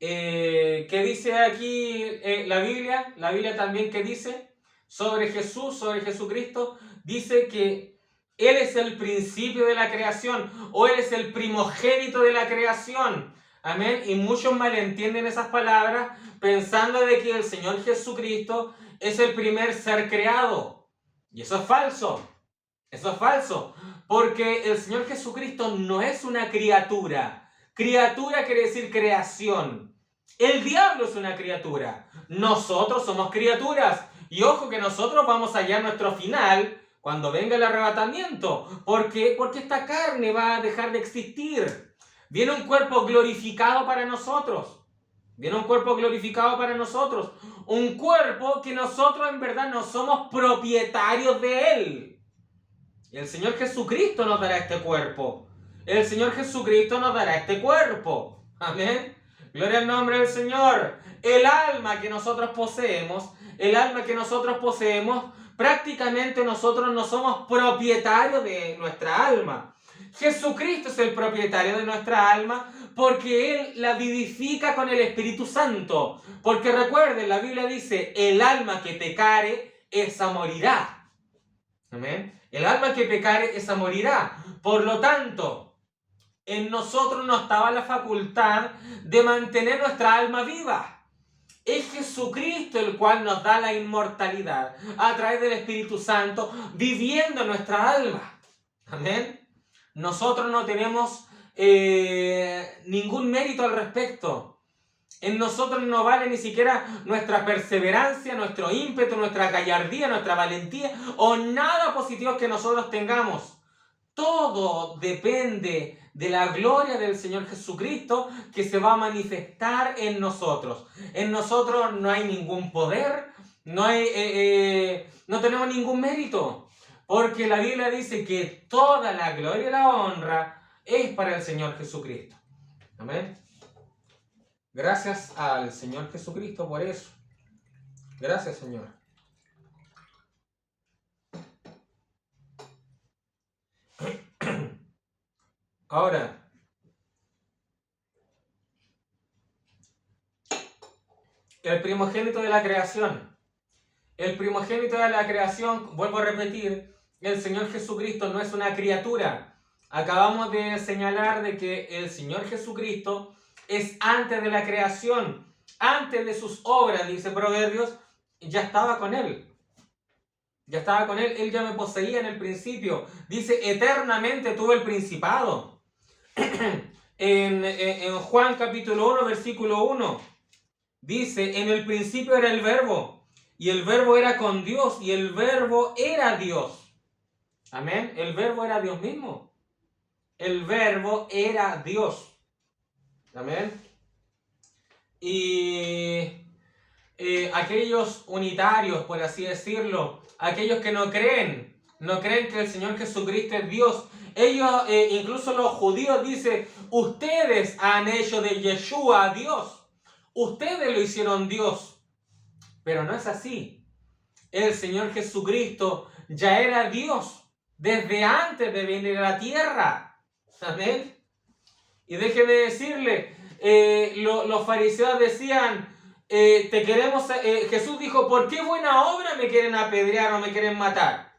¿Qué dice aquí la Biblia? La Biblia también que dice sobre Jesús, sobre Jesucristo, dice que Él es el principio de la creación, o Él es el primogénito de la creación. Amén. Y muchos malentienden esas palabras pensando de que el Señor Jesucristo es el primer ser creado. Y eso es falso. Eso es falso. Porque el Señor Jesucristo no es una criatura. Criatura quiere decir creación. El diablo es una criatura. Nosotros somos criaturas. Y ojo que nosotros vamos a hallar nuestro final cuando venga el arrebatamiento. ¿Por qué? Porque esta carne va a dejar de existir. Viene un cuerpo glorificado para nosotros. Viene un cuerpo glorificado para nosotros. Un cuerpo que nosotros en verdad no somos propietarios de él. Y el Señor Jesucristo nos dará este cuerpo. El Señor Jesucristo nos dará este cuerpo. Amén. Gloria al nombre del Señor. El alma que nosotros poseemos, prácticamente nosotros no somos propietarios de nuestra alma. Jesucristo es el propietario de nuestra alma porque Él la vivifica con el Espíritu Santo. Porque recuerden, la Biblia dice, el alma que pecare, esa morirá. Amén. El alma que pecare, esa morirá. Por lo tanto, en nosotros no estaba la facultad de mantener nuestra alma viva. Es Jesucristo el cual nos da la inmortalidad a través del Espíritu Santo viviendo en nuestra alma. Amén. Nosotros no tenemos ningún mérito al respecto. En nosotros no vale ni siquiera nuestra perseverancia, nuestro ímpetu, nuestra gallardía, nuestra valentía o nada positivo que nosotros tengamos. Todo depende de la gloria del Señor Jesucristo que se va a manifestar en nosotros. En nosotros no hay ningún poder, no tenemos ningún mérito, porque la Biblia dice que toda la gloria y la honra es para el Señor Jesucristo. Amén. Gracias al Señor Jesucristo por eso. Gracias, Señor. Ahora, el primogénito de la creación. El primogénito de la creación, vuelvo a repetir, el Señor Jesucristo no es una criatura. Acabamos de señalar de que el Señor Jesucristo es antes de la creación, antes de sus obras, dice Proverbios, ya estaba con Él. Ya estaba con Él, Él ya me poseía en el principio. Dice, eternamente tuve el principado. En Juan capítulo 1, versículo 1, dice, en el principio era el Verbo, y el Verbo era con Dios, y el Verbo era Dios. Amén. El Verbo era Dios mismo. El Verbo era Dios. Amén. Y aquellos unitarios, por así decirlo, aquellos que no creen que el Señor Jesucristo es Dios, ellos, incluso los judíos dicen, ustedes han hecho de Yeshua a Dios, ustedes lo hicieron Dios, pero no es así. El Señor Jesucristo ya era Dios desde antes de venir a la tierra. Amén. Y déjeme decirle, los fariseos decían, te queremos, Jesús dijo, ¿por qué buena obra me quieren apedrear o me quieren matar?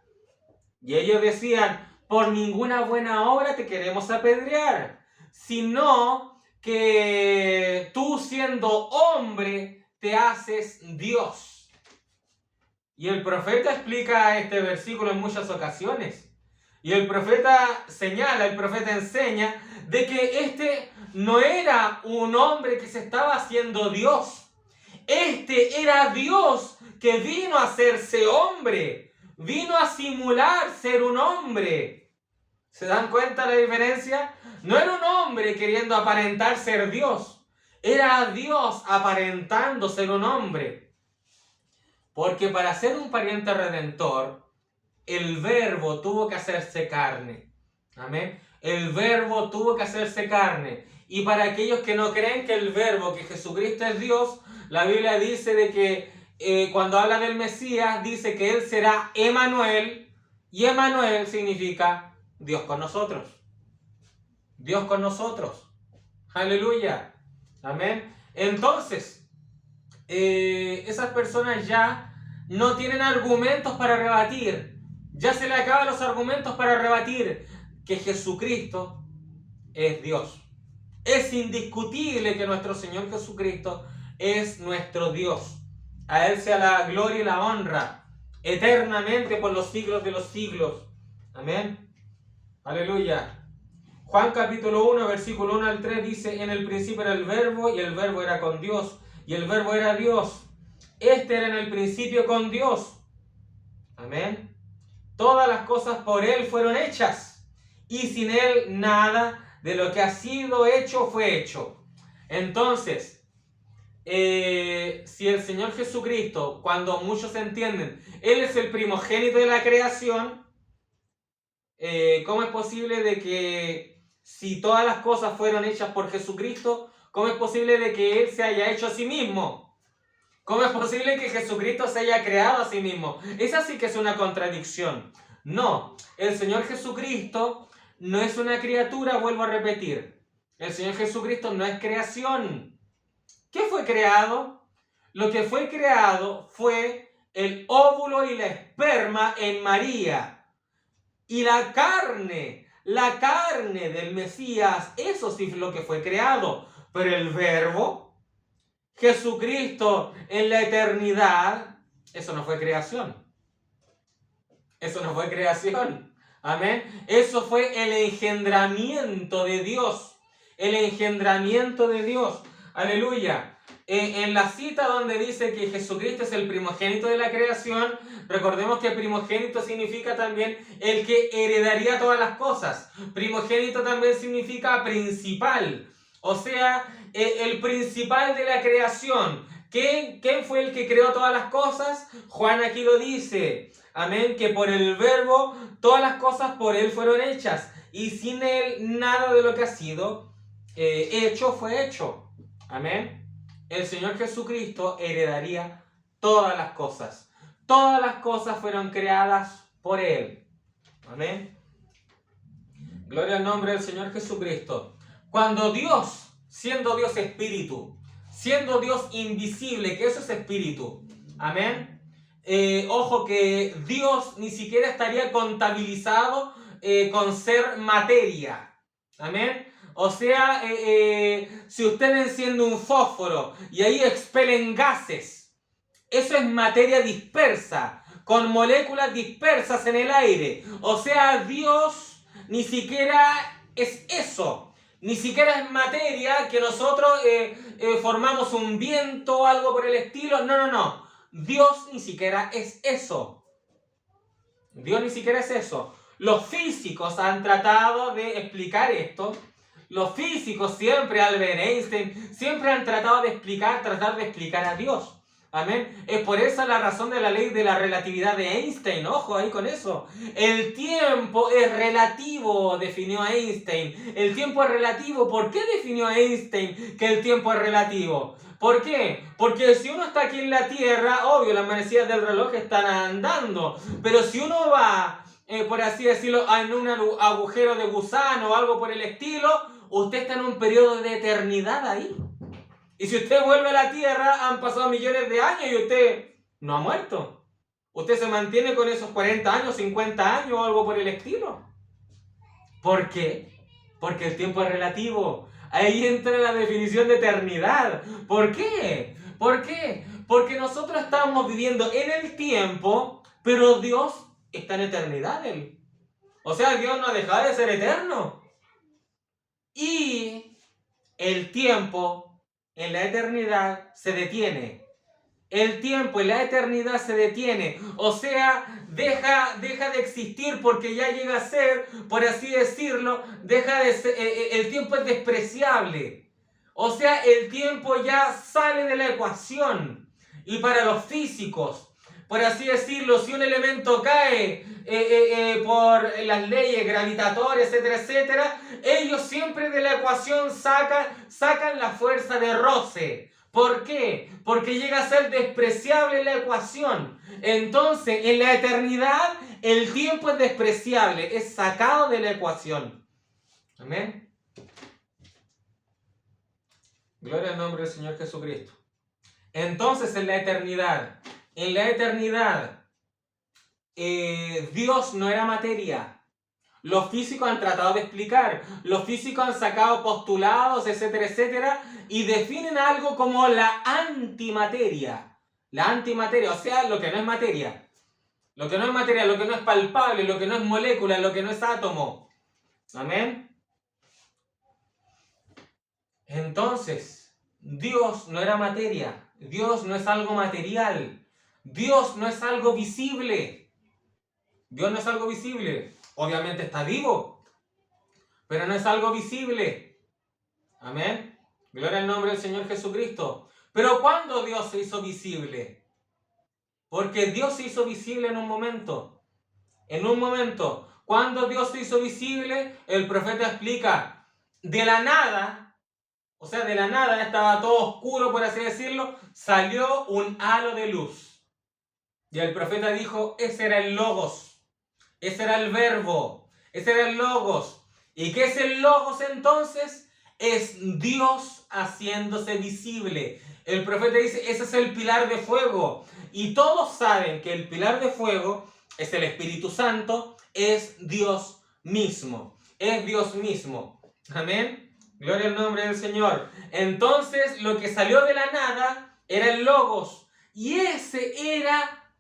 Y ellos decían, por ninguna buena obra te queremos apedrear, sino que tú siendo hombre te haces Dios. Y el profeta explica este versículo en muchas ocasiones. Y el profeta señala, el profeta enseña de que este no era un hombre que se estaba haciendo Dios. Este era Dios que vino a hacerse hombre. Vino a simular ser un hombre. ¿Se dan cuenta la diferencia? No era un hombre queriendo aparentar ser Dios. Era Dios aparentando ser un hombre. Porque para ser un pariente redentor, el Verbo tuvo que hacerse carne. Amén. El Verbo tuvo que hacerse carne. Y para aquellos que no creen que el Verbo, que Jesucristo es Dios, la Biblia dice de que cuando habla del Mesías, dice que Él será Emmanuel. Y Emmanuel significa Dios con nosotros. Dios con nosotros. Aleluya. Amén. Entonces, esas personas ya no tienen argumentos para rebatir. Ya se le acaban los argumentos para rebatir que Jesucristo es Dios. Es indiscutible que nuestro Señor Jesucristo es nuestro Dios. A Él sea la gloria y la honra eternamente por los siglos de los siglos. Amén. Aleluya. Juan capítulo 1, versículo 1 al 3 dice, en el principio era el Verbo, y el Verbo era con Dios, y el Verbo era Dios. Este era en el principio con Dios. Amén. Todas las cosas por Él fueron hechas, y sin Él nada de lo que ha sido hecho fue hecho. Entonces, si el Señor Jesucristo, cuando muchos entienden, Él es el primogénito de la creación, ¿cómo es posible de que si todas las cosas fueron hechas por Jesucristo, ¿Cómo es posible de que Él se haya hecho a sí mismo? ¿Cómo es posible que Jesucristo se haya creado a sí mismo? Esa sí que es una contradicción. No, el Señor Jesucristo no es una criatura, vuelvo a repetir. El Señor Jesucristo no es creación. ¿Qué fue creado? Lo que fue creado fue el óvulo y la esperma en María. Y la carne del Mesías, eso sí es lo que fue creado. Pero el Verbo, Jesucristo en la eternidad, eso no fue creación. Eso no fue creación. Amén. Eso fue el engendramiento de Dios. El engendramiento de Dios. Aleluya. En la cita donde dice que Jesucristo es el primogénito de la creación, recordemos que primogénito significa también el que heredaría todas las cosas. Primogénito también significa principal. O sea, el principal de la creación. ¿Quién fue el que creó todas las cosas? Juan aquí lo dice. Amén, que por el Verbo todas las cosas por Él fueron hechas. Y sin Él nada de lo que ha sido hecho fue hecho. Amén. El Señor Jesucristo heredaría todas las cosas. Todas las cosas fueron creadas por Él. Amén. Gloria al nombre del Señor Jesucristo. Cuando Dios, siendo Dios espíritu, siendo Dios invisible, que eso es espíritu. Amén. Ojo que Dios ni siquiera estaría contabilizado con ser materia. Amén. O sea, si usted enciende un fósforo y ahí expelen gases, eso es materia dispersa, con moléculas dispersas en el aire. O sea, Dios ni siquiera es eso. Ni siquiera es materia que nosotros formamos un viento o algo por el estilo. No. Dios ni siquiera es eso. Dios ni siquiera es eso. Los físicos han tratado de explicar esto. Los físicos siempre, Albert Einstein, siempre han tratado de tratar de explicar a Dios. Amén. Es por esa la razón de la ley de la relatividad de Einstein. Ojo ahí con eso. El tiempo es relativo, definió Einstein. El tiempo es relativo. ¿Por qué definió Einstein que el tiempo es relativo? ¿Por qué? Porque si uno está aquí en la Tierra, obvio, las manecillas del reloj están andando. Pero si uno va, por así decirlo, en un agujero de gusano o algo por el estilo, usted está en un periodo de eternidad ahí. Y si usted vuelve a la Tierra, han pasado millones de años y usted no ha muerto. Usted se mantiene con esos 40 años, 50 años o algo por el estilo. ¿Por qué? Porque el tiempo es relativo. Ahí entra la definición de eternidad. ¿Por qué? ¿Por qué? Porque nosotros estamos viviendo en el tiempo, pero Dios está en eternidad. O sea, Dios no ha dejado de ser eterno. Y el tiempo en la eternidad se detiene. El tiempo en la eternidad se detiene. O sea, deja de existir porque ya llega a ser, por así decirlo, el tiempo es despreciable. O sea, el tiempo ya sale de la ecuación. Y para los físicos, por así decirlo, si un elemento cae por las leyes gravitatorias, etcétera, etcétera, ellos siempre de la ecuación sacan la fuerza de roce. ¿Por qué? Porque llega a ser despreciable la ecuación. Entonces, en la eternidad, el tiempo es despreciable, es sacado de la ecuación. Amén. Gloria al nombre del Señor Jesucristo. Entonces, en la eternidad, Dios no era materia. Los físicos han tratado de explicar, los físicos han sacado postulados, etcétera, etcétera, y definen algo como la antimateria. La antimateria, o sea, lo que no es materia. Lo que no es materia, lo que no es palpable, lo que no es molécula, lo que no es átomo. Amén. Entonces, Dios no era materia. Dios no es algo material. Dios no es algo visible. Dios no es algo visible. Obviamente está vivo, pero no es algo visible. Amén. Gloria al nombre del Señor Jesucristo. Pero ¿cuándo Dios se hizo visible? Porque Dios se hizo visible en un momento. En un momento. ¿Cuándo Dios se hizo visible? El profeta explica, de la nada, o sea, de la nada, estaba todo oscuro, por así decirlo, salió un halo de luz. Y el profeta dijo, ese era el Logos, ese era el verbo, ese era el Logos. ¿Y qué es el Logos entonces? Es Dios haciéndose visible. El profeta dice, ese es el pilar de fuego. Y todos saben que el pilar de fuego es el Espíritu Santo, es Dios mismo. Es Dios mismo. Amén. Gloria al nombre del Señor. Entonces, lo que salió de la nada era el Logos. Y ese era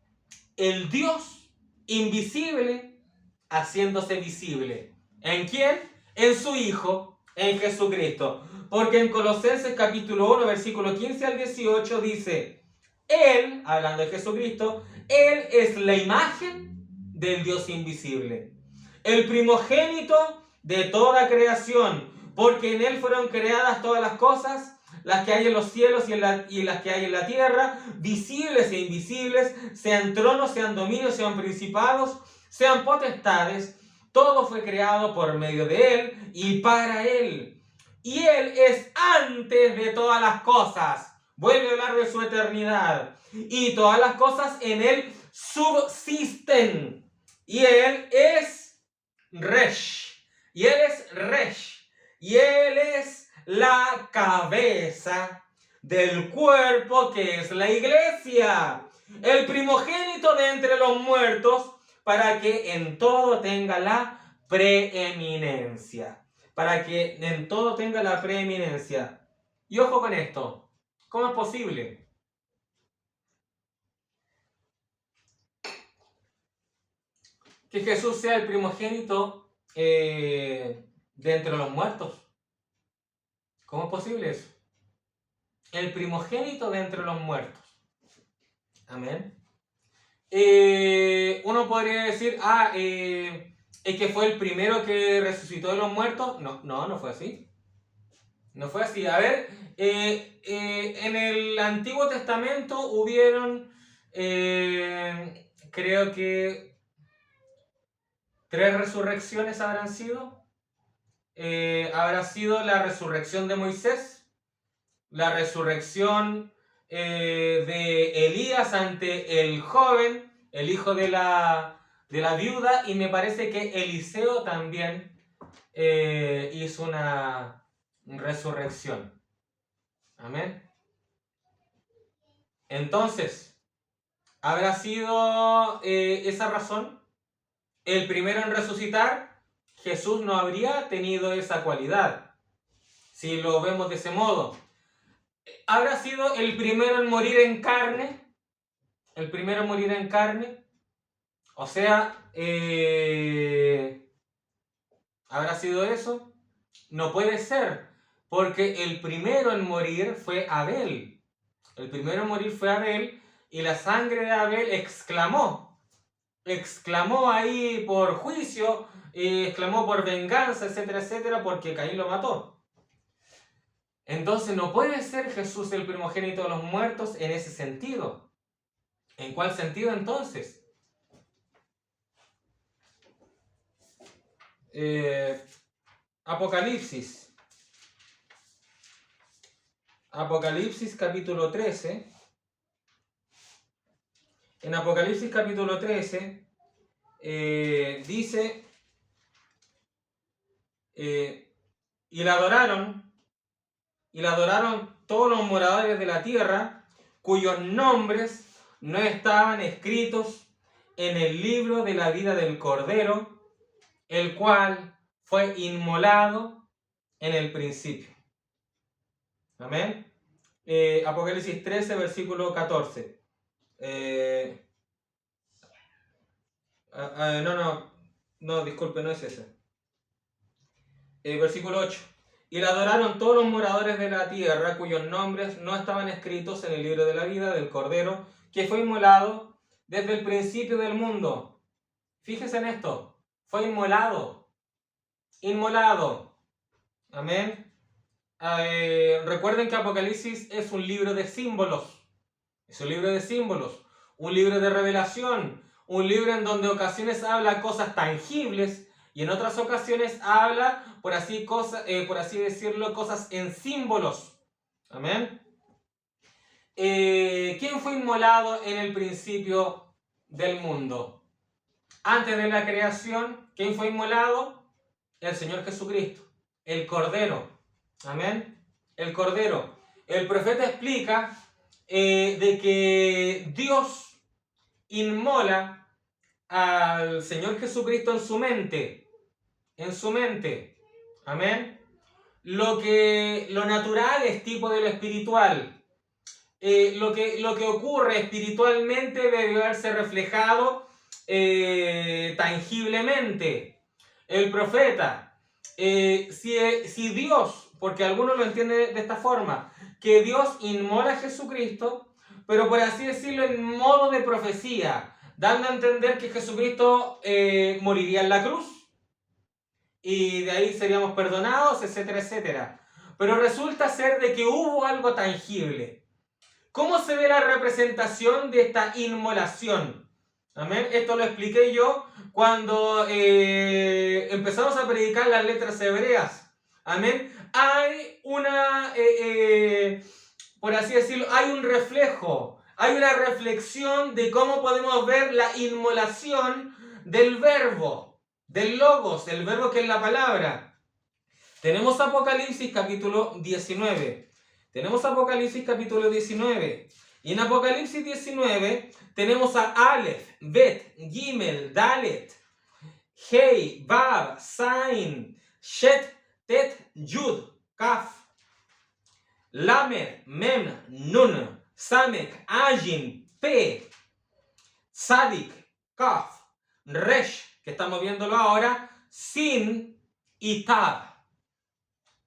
el Dios invisible haciéndose visible. ¿En quién? En su Hijo, en Jesucristo. Porque en Colosenses capítulo 1, versículo 15 al 18 dice, Él, hablando de Jesucristo, Él es la imagen del Dios invisible, el primogénito de toda creación, porque en Él fueron creadas todas las cosas, las que hay en los cielos y las que hay en la tierra, visibles e invisibles, sean tronos, sean dominios, sean principados, sean potestades. Todo fue creado por medio de Él y para Él. Y Él es antes de todas las cosas. Vuelve a hablar de su eternidad. Y todas las cosas en Él subsisten. Y Él es Resh. Y Él es Resh. Y Él es la cabeza del cuerpo que es la iglesia. El primogénito de entre los muertos, para que en todo tenga la preeminencia. Para que en todo tenga la preeminencia. Y ojo con esto. ¿Cómo es posible que Jesús sea el primogénito de entre los muertos? ¿Cómo es posible eso? El primogénito de entre los muertos. Amén. Uno podría decir, es que fue el primero que resucitó de los muertos. No fue así. No fue así. A ver, en el Antiguo Testamento hubieron, creo que 3 resurrecciones habrán sido. Habrá sido la resurrección de Moisés, la resurrección de Elías ante el joven, el hijo de la viuda, y me parece que Eliseo también hizo una resurrección. Amén. Entonces, ¿habrá sido esa razón? El primero en resucitar, Jesús no habría tenido esa cualidad, si lo vemos de ese modo. ¿Habrá sido el primero en morir en carne? El primero en morir en carne. O sea, ¿habrá sido eso? No puede ser, porque el primero en morir fue Abel. El primero en morir fue Abel, y la sangre de Abel exclamó ahí por juicio, exclamó por venganza, etcétera, etcétera, porque Caín lo mató. Entonces no puede ser Jesús el primogénito de los muertos en ese sentido. ¿En cuál sentido entonces? Apocalipsis. Apocalipsis capítulo 13. En Apocalipsis capítulo 13 dice, y la adoraron todos los moradores de la tierra, cuyos nombres no estaban escritos en el libro de la vida del Cordero, el cual fue inmolado en el principio. Amén. Apocalipsis 13, versículo 14. No, disculpe, no es ese. Versículo 8. Y la adoraron todos los moradores de la tierra, cuyos nombres no estaban escritos en el libro de la vida del Cordero, que fue inmolado desde el principio del mundo. Fíjense en esto. Fue inmolado. Inmolado. Amén. Recuerden que Apocalipsis es un libro de símbolos. Es un libro de símbolos. Un libro de revelación. Un libro en donde ocasiones habla cosas tangibles y en otras ocasiones habla, por así decirlo, cosas en símbolos. Amén. ¿Quién fue inmolado en el principio del mundo? Antes de la creación, ¿quién fue inmolado? El Señor Jesucristo, el Cordero. Amén. El Cordero. El profeta explica de que Dios inmola al Señor Jesucristo en su mente. En su mente. Amén. Lo natural es tipo de lo espiritual. Lo que ocurre espiritualmente debe verse reflejado tangiblemente. El profeta, si Dios, porque algunos lo entienden de esta forma, que Dios inmola a Jesucristo, pero por así decirlo en modo de profecía, dando a entender que Jesucristo moriría en la cruz, y de ahí seríamos perdonados, etcétera, etcétera. Pero resulta ser de que hubo algo tangible. ¿Cómo se ve la representación de esta inmolación? Amén. Esto lo expliqué yo cuando empezamos a predicar las letras hebreas. Amén. Hay una, por así decirlo, hay un reflejo, hay una reflexión de cómo podemos ver la inmolación del verbo, del logos, el verbo que es la palabra. Tenemos Apocalipsis capítulo 19. Tenemos Apocalipsis capítulo 19. Y en Apocalipsis 19 tenemos a Aleph, Bet, Gimel, Dalet, Hei, Bab, Zain, Shet, Tet, Yud, Kaf, Lamed, Mem, Nun, Samek, Ajin, Pe, Sadik, Kaf, Resh, que estamos viéndolo ahora, Sin y Tab.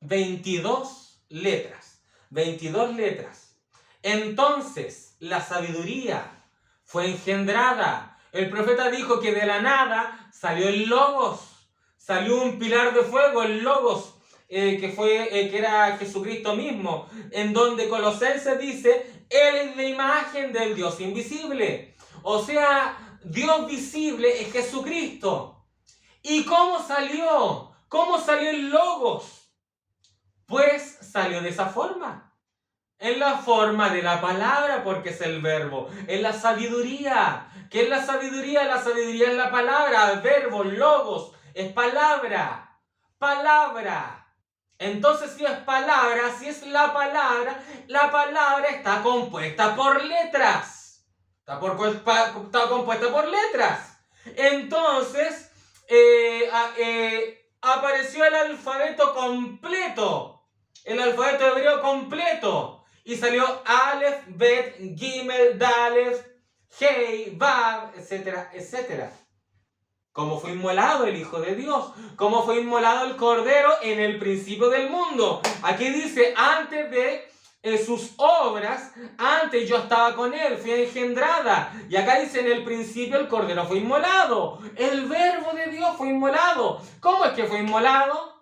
22 letras. 22 letras. Entonces la sabiduría fue engendrada. El profeta dijo que de la nada salió el Logos, salió un pilar de fuego, el Logos, que era Jesucristo mismo, en donde Colosenses dice, Él es la imagen del Dios invisible. O sea, Dios visible es Jesucristo. ¿Y cómo salió? ¿Cómo salió el Logos? Pues salió de esa forma, en la forma de la palabra, porque es el verbo, en la sabiduría. ¿Qué es la sabiduría? La sabiduría es la palabra, verbo, logos, es palabra, palabra. Entonces si es palabra, si es la palabra está compuesta por letras, está compuesta por letras. Entonces apareció el alfabeto completo, el alfabeto hebreo completo, y salió Aleph, Bet, Gimel, Daleth, Hei, Vav, etcétera, etcétera. ¿Cómo fue inmolado el Hijo de Dios? ¿Cómo fue inmolado el Cordero en el principio del mundo? Aquí dice, antes de sus obras, antes yo estaba con él, fui engendrada. Y acá dice, en el principio el Cordero fue inmolado. El Verbo de Dios fue inmolado. ¿Cómo es que fue inmolado?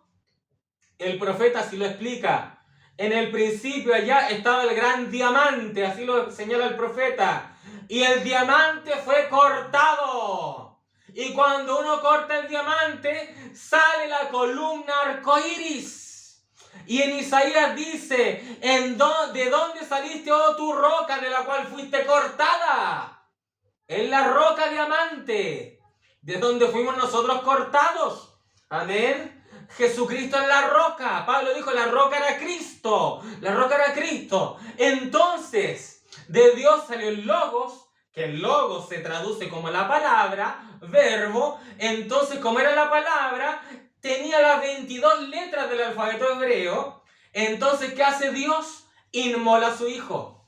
El profeta así lo explica. En el principio allá estaba el gran diamante, así lo señala el profeta. Y el diamante fue cortado. Y cuando uno corta el diamante, sale la columna arcoíris. Y en Isaías dice, ¿de dónde saliste, oh tu roca, de la cual fuiste cortada? En la roca diamante, de donde fuimos nosotros cortados. Amén. Jesucristo es la roca. Pablo dijo, la roca era Cristo. La roca era Cristo. Entonces, de Dios salió el Logos, que el Logos se traduce como la palabra, verbo. Entonces, como era la palabra, tenía las 22 letras del alfabeto hebreo. Entonces, ¿qué hace Dios? Inmola a su Hijo.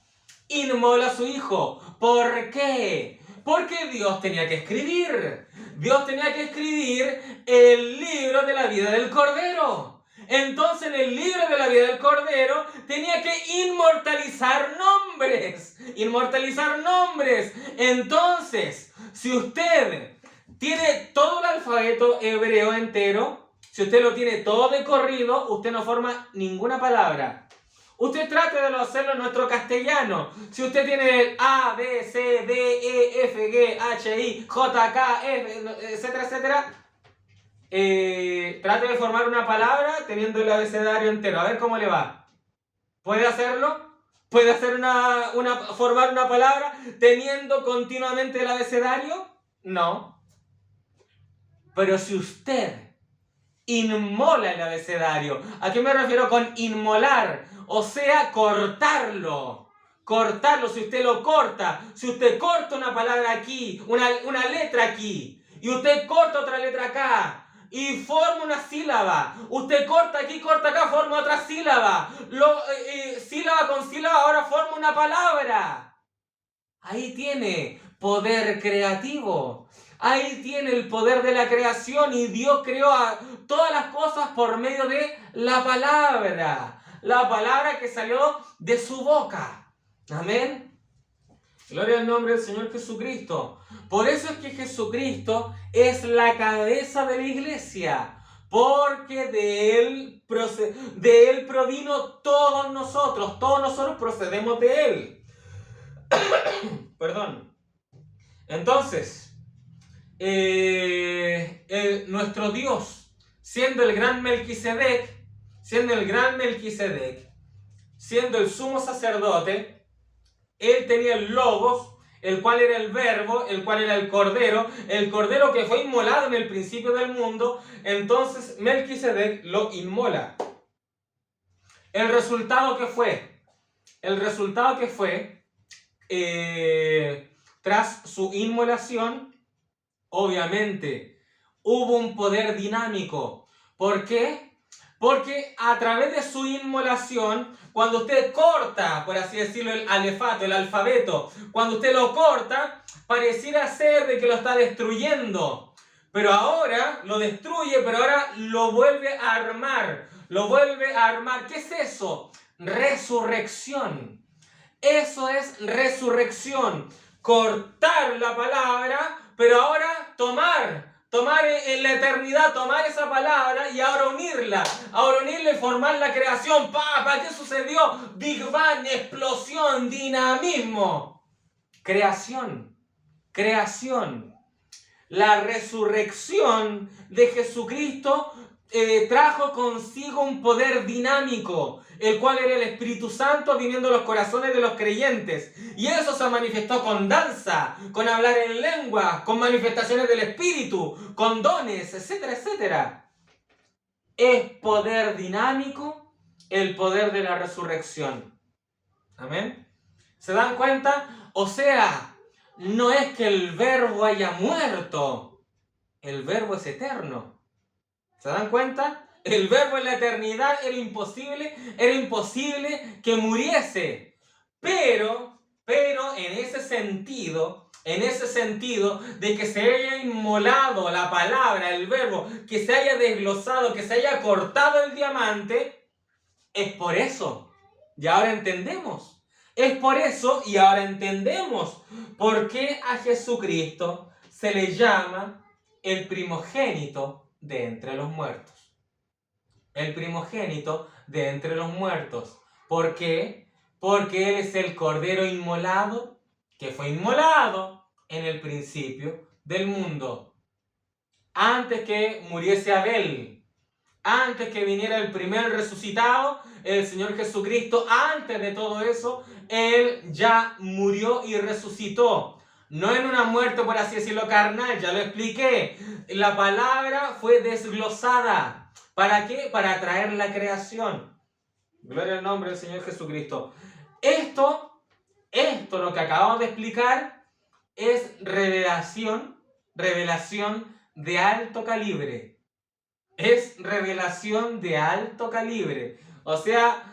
Inmola a su Hijo. ¿Por qué? Porque Dios tenía que escribir. Dios tenía que escribir el libro de la vida del Cordero. Entonces en el libro de la vida del Cordero tenía que inmortalizar nombres. Inmortalizar nombres. Entonces, si usted tiene todo el alfabeto hebreo entero, si usted lo tiene todo de corrido, usted no forma ninguna palabra. Usted trate de hacerlo en nuestro castellano. Si usted tiene el A, B, C, D, E, F, G, H, I, J, K, F, etcétera, etcétera, trate de formar una palabra teniendo el abecedario entero. A ver cómo le va. ¿Puede hacerlo? ¿Puede hacer formar una palabra teniendo continuamente el abecedario? No. Pero si usted inmola el abecedario, ¿a qué me refiero con inmolar? O sea, cortarlo. Cortarlo, si usted lo corta, si usted corta una palabra aquí, una letra aquí, y usted corta otra letra acá, y forma una sílaba. Usted corta aquí, corta acá, forma otra sílaba. Sílaba con sílaba, ahora forma una palabra. Ahí tiene poder creativo. Ahí tiene el poder de la creación y Dios creó todas las cosas por medio de la palabra. La palabra que salió de su boca. Amén. Gloria al nombre del Señor Jesucristo. Por eso es que Jesucristo es la cabeza de la iglesia. Porque de Él provino todos nosotros procedemos de Él. Perdón. Entonces, nuestro Dios, siendo el gran Melquisedec, siendo el sumo sacerdote, Él tenía el Logos, el cual era el Verbo, el cual era el Cordero que fue inmolado en el principio del mundo. Entonces Melquisedec lo inmola. El resultado que fue, tras su inmolación, obviamente, hubo un poder dinámico. ¿Por qué? Porque a través de su inmolación, cuando usted corta, por así decirlo, el alefato, el alfabeto, cuando usted lo corta, pareciera ser de que lo está destruyendo. Pero ahora lo destruye, pero ahora lo vuelve a armar. ¿Qué es eso? Resurrección. Eso es resurrección. Cortar la palabra, pero ahora tomar en la eternidad, tomar esa palabra y ahora unirla y formar la creación. ¿Qué sucedió? Big Bang, explosión, dinamismo. Creación. La resurrección de Jesucristo trajo consigo un poder dinámico, el cual era el Espíritu Santo viniendo a los corazones de los creyentes. Y eso se manifestó con danza, con hablar en lengua, con manifestaciones del Espíritu, con dones, etcétera, etcétera. Es poder dinámico el poder de la resurrección. Amén. ¿Se dan cuenta? O sea, no es que el Verbo haya muerto, el Verbo es eterno. ¿Se dan cuenta? El Verbo en la eternidad era imposible que muriese. Pero en ese sentido de que se haya inmolado la palabra, el Verbo, que se haya desglosado, que se haya cortado el diamante, es por eso. Y ahora entendemos. Es por eso y ahora entendemos por qué a Jesucristo se le llama el primogénito de entre los muertos. El primogénito de entre los muertos. ¿Por qué? Porque Él es el Cordero inmolado, que fue inmolado en el principio del mundo. Antes que muriese Abel, antes que viniera el primer resucitado, el Señor Jesucristo, antes de todo eso, Él ya murió y resucitó. No en una muerte, por así decirlo, carnal, ya lo expliqué. La palabra fue desglosada. ¿Para qué? Para traer la creación. Gloria al nombre del Señor Jesucristo. Esto, lo que acabamos de explicar, es revelación de alto calibre. Es revelación de alto calibre. O sea,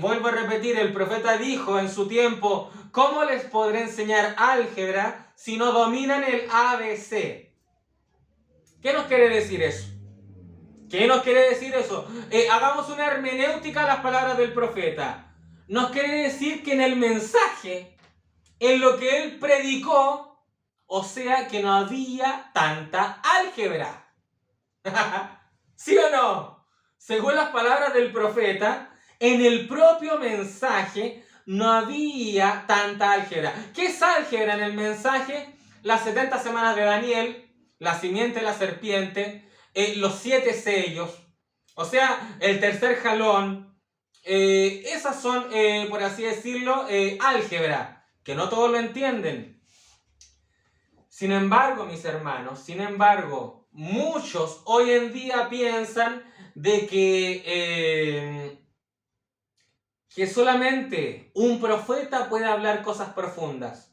vuelvo a repetir, el profeta dijo en su tiempo: ¿cómo les podré enseñar álgebra si no dominan el ABC? ¿Qué nos quiere decir eso? Hagamos una hermenéutica a las palabras del profeta. Nos quiere decir que en el mensaje, en lo que él predicó, o sea, que no había tanta álgebra. ¿Sí o no? Según las palabras del profeta, en el propio mensaje no había tanta álgebra. ¿Qué es álgebra en el mensaje? Las 70 semanas de Daniel, la simiente de la serpiente, los 7 sellos, o sea, el tercer jalón. Esas son, por así decirlo, álgebra, que no todos lo entienden. Sin embargo, mis hermanos, muchos hoy en día piensan de que solamente un profeta puede hablar cosas profundas.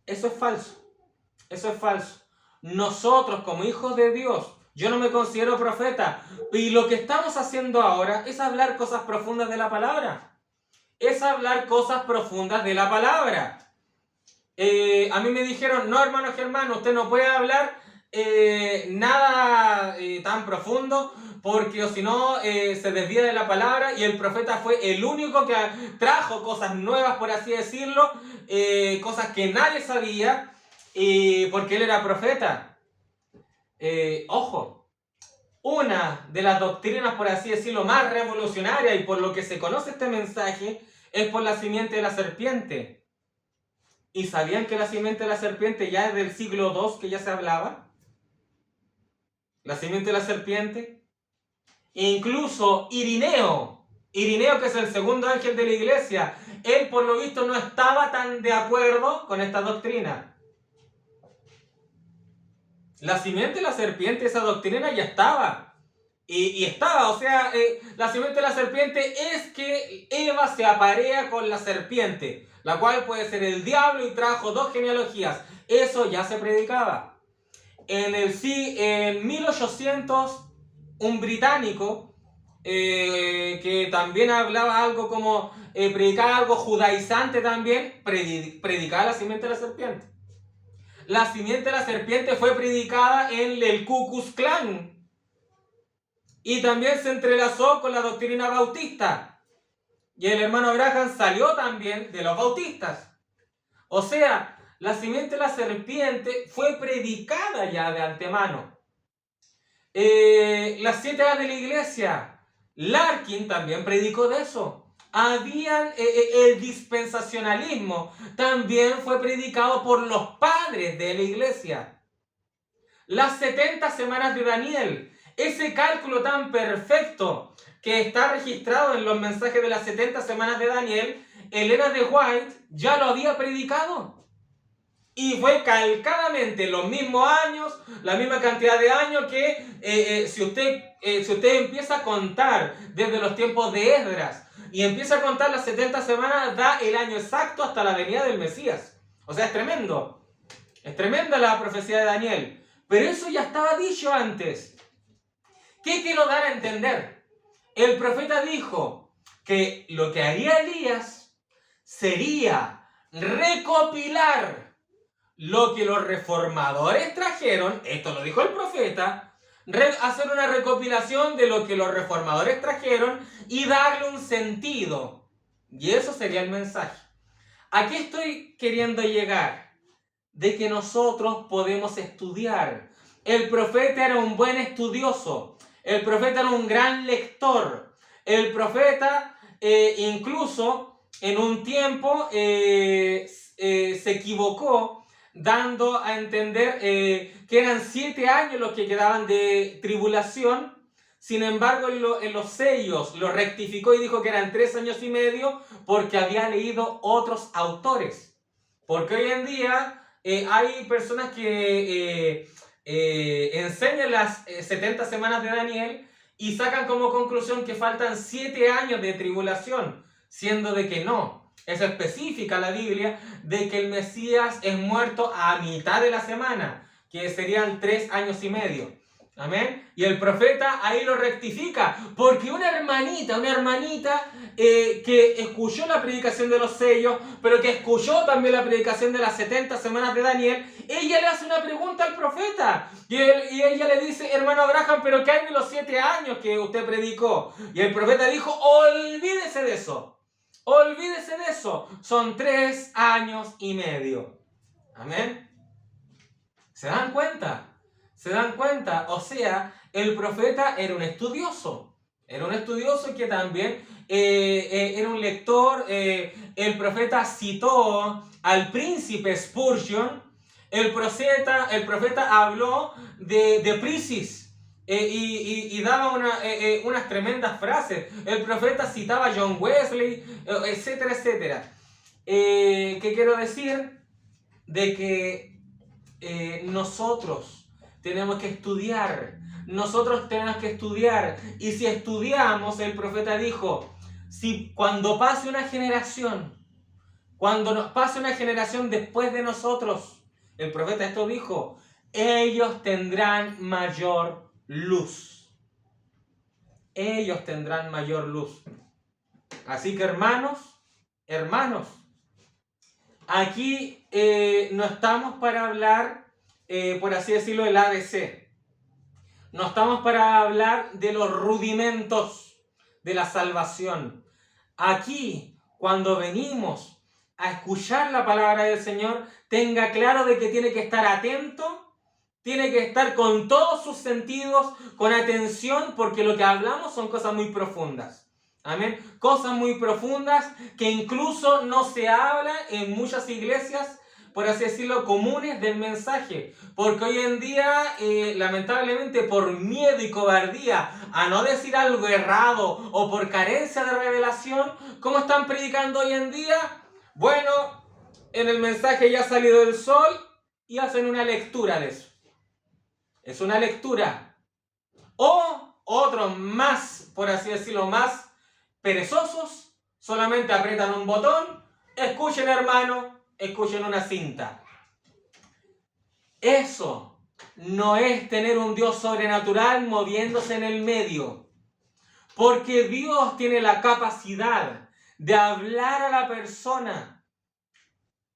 Eso es falso. Eso es falso. Nosotros, como hijos de Dios, yo no me considero profeta, y lo que estamos haciendo ahora es hablar cosas profundas de la palabra. Es hablar cosas profundas de la palabra. A mí me dijeron, no, hermano Germán, usted no puede hablar nada tan profundo, porque o si no se desvía de la palabra, y el profeta fue el único que trajo cosas nuevas, por así decirlo, cosas que nadie sabía, porque él era profeta. Ojo, una de las doctrinas, por así decirlo, más revolucionarias, y por lo que se conoce este mensaje, es por la simiente de la serpiente. ¿Y sabían que la simiente de la serpiente ya es del siglo II que ya se hablaba? La simiente de la serpiente. Incluso Irineo, que es el segundo ángel de la iglesia, él por lo visto no estaba tan de acuerdo con esta doctrina. La simiente de la serpiente, esa doctrina ya estaba. Y estaba, o sea, la simiente de la serpiente es que Eva se aparea con la serpiente, la cual puede ser el diablo, y trajo 2 genealogías. Eso ya se predicaba. En 1800, un británico que también hablaba algo como, predicaba algo judaizante también, predicaba la simiente de la serpiente. La simiente de la serpiente fue predicada en el Ku Klux Klan. Y también se entrelazó con la doctrina bautista. Y el hermano Graham salió también de los bautistas. O sea, la simiente de la serpiente fue predicada ya de antemano. Las 7 edades de la iglesia, Larkin también predicó de eso. El dispensacionalismo también fue predicado por los padres de la iglesia. Las 70 semanas de Daniel, ese cálculo tan perfecto que está registrado en los mensajes de las 70 semanas de Daniel, Elena de White ya lo había predicado. Y fue calcadamente los mismos años, la misma cantidad de años que si usted empieza a contar desde los tiempos de Esdras y empieza a contar las 70 semanas, da el año exacto hasta la venida del Mesías. O sea, es tremendo. Es tremenda la profecía de Daniel. Pero eso ya estaba dicho antes. ¿Qué quiero dar a entender? El profeta dijo que lo que haría Elías sería recopilar lo que los reformadores trajeron, esto lo dijo el profeta, hacer una recopilación de lo que los reformadores trajeron y darle un sentido. Y eso sería el mensaje. ¿A qué estoy queriendo llegar? De que nosotros podemos estudiar. El profeta era un buen estudioso. El profeta era un gran lector. El profeta incluso en un tiempo se equivocó, dando a entender que eran 7 años los que quedaban de tribulación. Sin embargo, en los sellos lo rectificó y dijo que eran 3 años y medio, porque había leído otros autores. Porque hoy en día hay personas que enseñan las 70 semanas de Daniel y sacan como conclusión que faltan 7 años de tribulación, siendo de que no. Es específica la Biblia de que el Mesías es muerto a mitad de la semana, que serían 3 años y medio. Amén. Y el profeta ahí lo rectifica, porque una hermanita que escuchó la predicación de los sellos, pero que escuchó también la predicación de las 70 semanas de Daniel, ella le hace una pregunta al profeta. Y ella le dice, hermano Abraham, ¿pero qué hay de los 7 años que usted predicó? Y el profeta dijo, olvídese de eso. Olvídese de eso. Son 3 años y medio. Amén. ¿Se dan cuenta? ¿Se dan cuenta? O sea, el profeta era un estudioso. Era un estudioso que también era un lector. El profeta citó al príncipe Spurgeon. El profeta habló de Prisis. y daba unas tremendas frases. El profeta citaba a John Wesley, etcétera, etcétera. ¿Qué quiero decir? De que nosotros tenemos que estudiar. Nosotros tenemos que estudiar. Y si estudiamos, el profeta dijo, si cuando pase una generación, cuando nos pase una generación después de nosotros, el profeta esto dijo, ellos tendrán mayor luz. Ellos tendrán mayor luz. Así que hermanos, aquí no estamos para hablar, por así decirlo, del ABC. No estamos para hablar de los rudimentos de la salvación. Aquí, cuando venimos a escuchar la palabra del Señor, tenga claro de que tiene que estar atento, tiene que estar con todos sus sentidos, con atención, porque lo que hablamos son cosas muy profundas. Amén. Cosas muy profundas que incluso no se habla en muchas iglesias, por así decirlo, comunes del mensaje. Porque hoy en día, lamentablemente, por miedo y cobardía a no decir algo errado o por carencia de revelación, ¿cómo están predicando hoy en día? Bueno, en el mensaje ya ha salido el sol y hacen una lectura de eso. Es una lectura. O otros más, por así decirlo, más perezosos, solamente aprietan un botón, escuchen hermano, escuchen una cinta. Eso no es tener un Dios sobrenatural moviéndose en el medio. Porque Dios tiene la capacidad de hablar a la persona.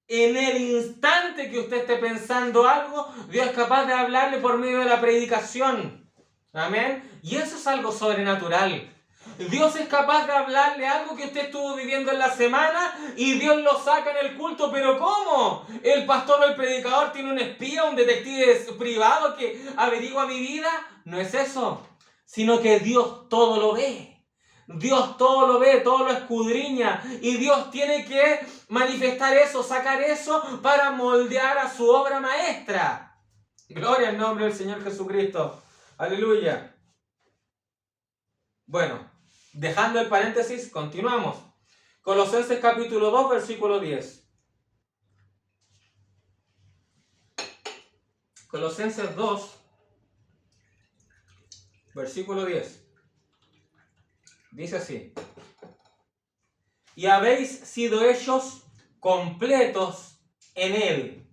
En el instante que usted esté pensando algo, Dios es capaz de hablarle por medio de la predicación. Amén. Y eso es algo sobrenatural. Dios es capaz de hablarle algo que usted estuvo viviendo en la semana y Dios lo saca en el culto. ¿Pero cómo? ¿El pastor o el predicador tiene un espía, un detective privado que averigua mi vida? No es eso, sino que Dios todo lo ve. Dios todo lo ve, todo lo escudriña y Dios tiene que manifestar eso, sacar eso para moldear a su obra maestra. Gloria al nombre del Señor Jesucristo. Aleluya. Bueno, dejando el paréntesis, continuamos. Colosenses capítulo 2, versículo 10. Colosenses 2, versículo 10. Dice así. Y habéis sido hechos completos en Él,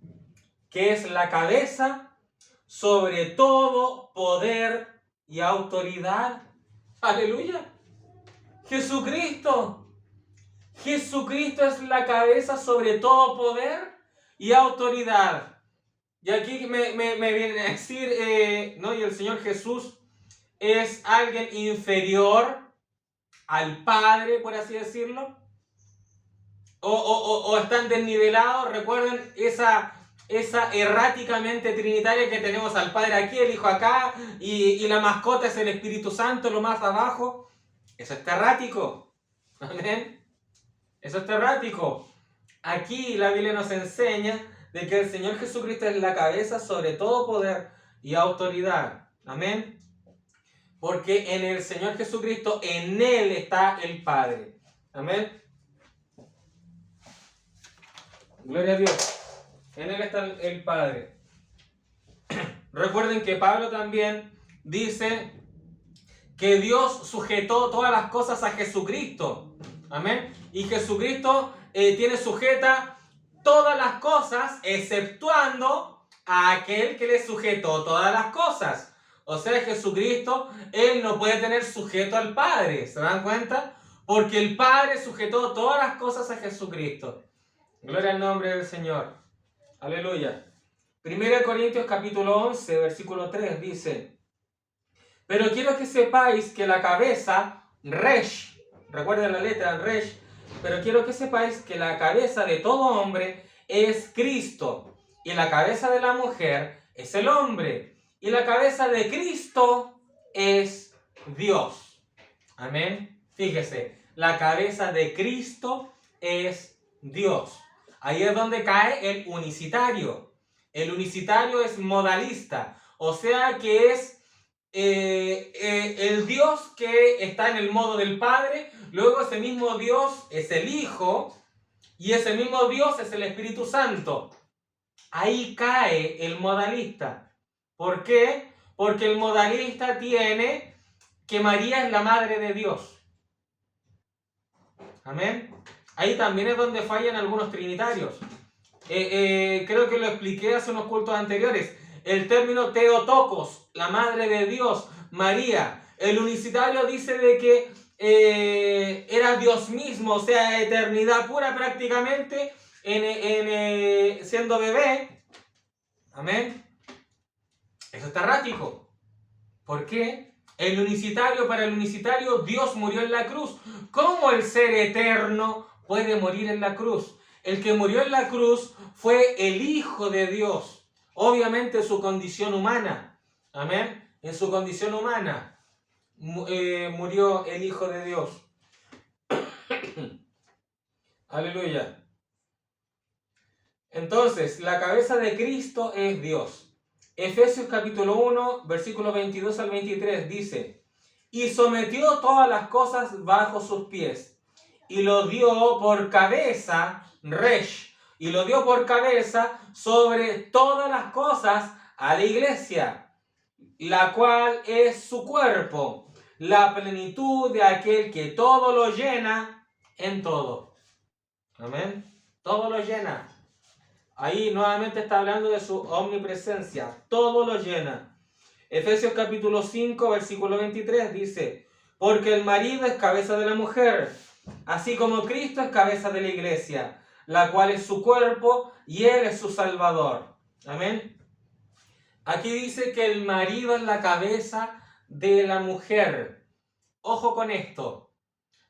que es la cabeza sobre todo poder y autoridad. Aleluya. Jesucristo. Jesucristo es la cabeza sobre todo poder y autoridad. Y aquí me viene a decir, ¿no? Y el Señor Jesús es alguien inferior al Padre, por así decirlo. O están desnivelados. Recuerden esa erráticamente trinitaria que tenemos al Padre aquí, el Hijo acá, y la mascota es el Espíritu Santo, lo más abajo. Eso es errático. Amén. Eso es errático. Aquí la Biblia nos enseña de que el Señor Jesucristo es la cabeza sobre todo poder y autoridad. Amén. Porque en el Señor Jesucristo, en Él está el Padre. Amén. Gloria a Dios. En Él está el Padre. Recuerden que Pablo también dice que Dios sujetó todas las cosas a Jesucristo. Amén. Y Jesucristo tiene sujeta todas las cosas, exceptuando a aquel que le sujetó todas las cosas. O sea, Jesucristo, Él no puede tener sujeto al Padre. ¿Se dan cuenta? Porque el Padre sujetó todas las cosas a Jesucristo. Gloria al nombre del Señor. Aleluya. 1 Corintios capítulo 11, versículo 3 dice: pero quiero que sepáis que la cabeza, Resh, recuerden la letra Resh, pero quiero que sepáis que la cabeza de todo hombre es Cristo, y la cabeza de la mujer es el hombre, y la cabeza de Cristo es Dios. Amén. Fíjese, la cabeza de Cristo es Dios. Ahí es donde cae el unicitario. El unicitario es modalista, o sea que es el Dios que está en el modo del Padre, luego ese mismo Dios es el Hijo, y ese mismo Dios es el Espíritu Santo. Ahí cae el modalista. ¿Por qué? Porque el modalista tiene que María es la Madre de Dios. Amén. Ahí también es donde fallan algunos trinitarios. Creo que lo expliqué hace unos cultos anteriores. El término Theotokos, la Madre de Dios, María. El unicitario dice de que era Dios mismo, o sea, eternidad pura prácticamente, siendo bebé. Amén. Eso está errático. ¿Por qué? Para el unicitario, Dios murió en la cruz. ¿Cómo el ser eterno puede morir en la cruz? El que murió en la cruz fue el Hijo de Dios. Obviamente su condición humana. Amén. En su condición humana murió el Hijo de Dios. Aleluya. Entonces, la cabeza de Cristo es Dios. Efesios capítulo 1, versículos 22 al 23 dice: y sometió todas las cosas bajo sus pies, y lo dio por cabeza, Resh, y lo dio por cabeza sobre todas las cosas a la iglesia, la cual es su cuerpo, la plenitud de aquel que todo lo llena en todo. Amén. Todo lo llena. Ahí nuevamente está hablando de su omnipresencia. Todo lo llena. Efesios capítulo 5, versículo 23 dice: porque el marido es cabeza de la mujer, así como Cristo es cabeza de la iglesia, la cual es su cuerpo y Él es su Salvador. Amén. Aquí dice que el marido es la cabeza de la mujer. Ojo con esto.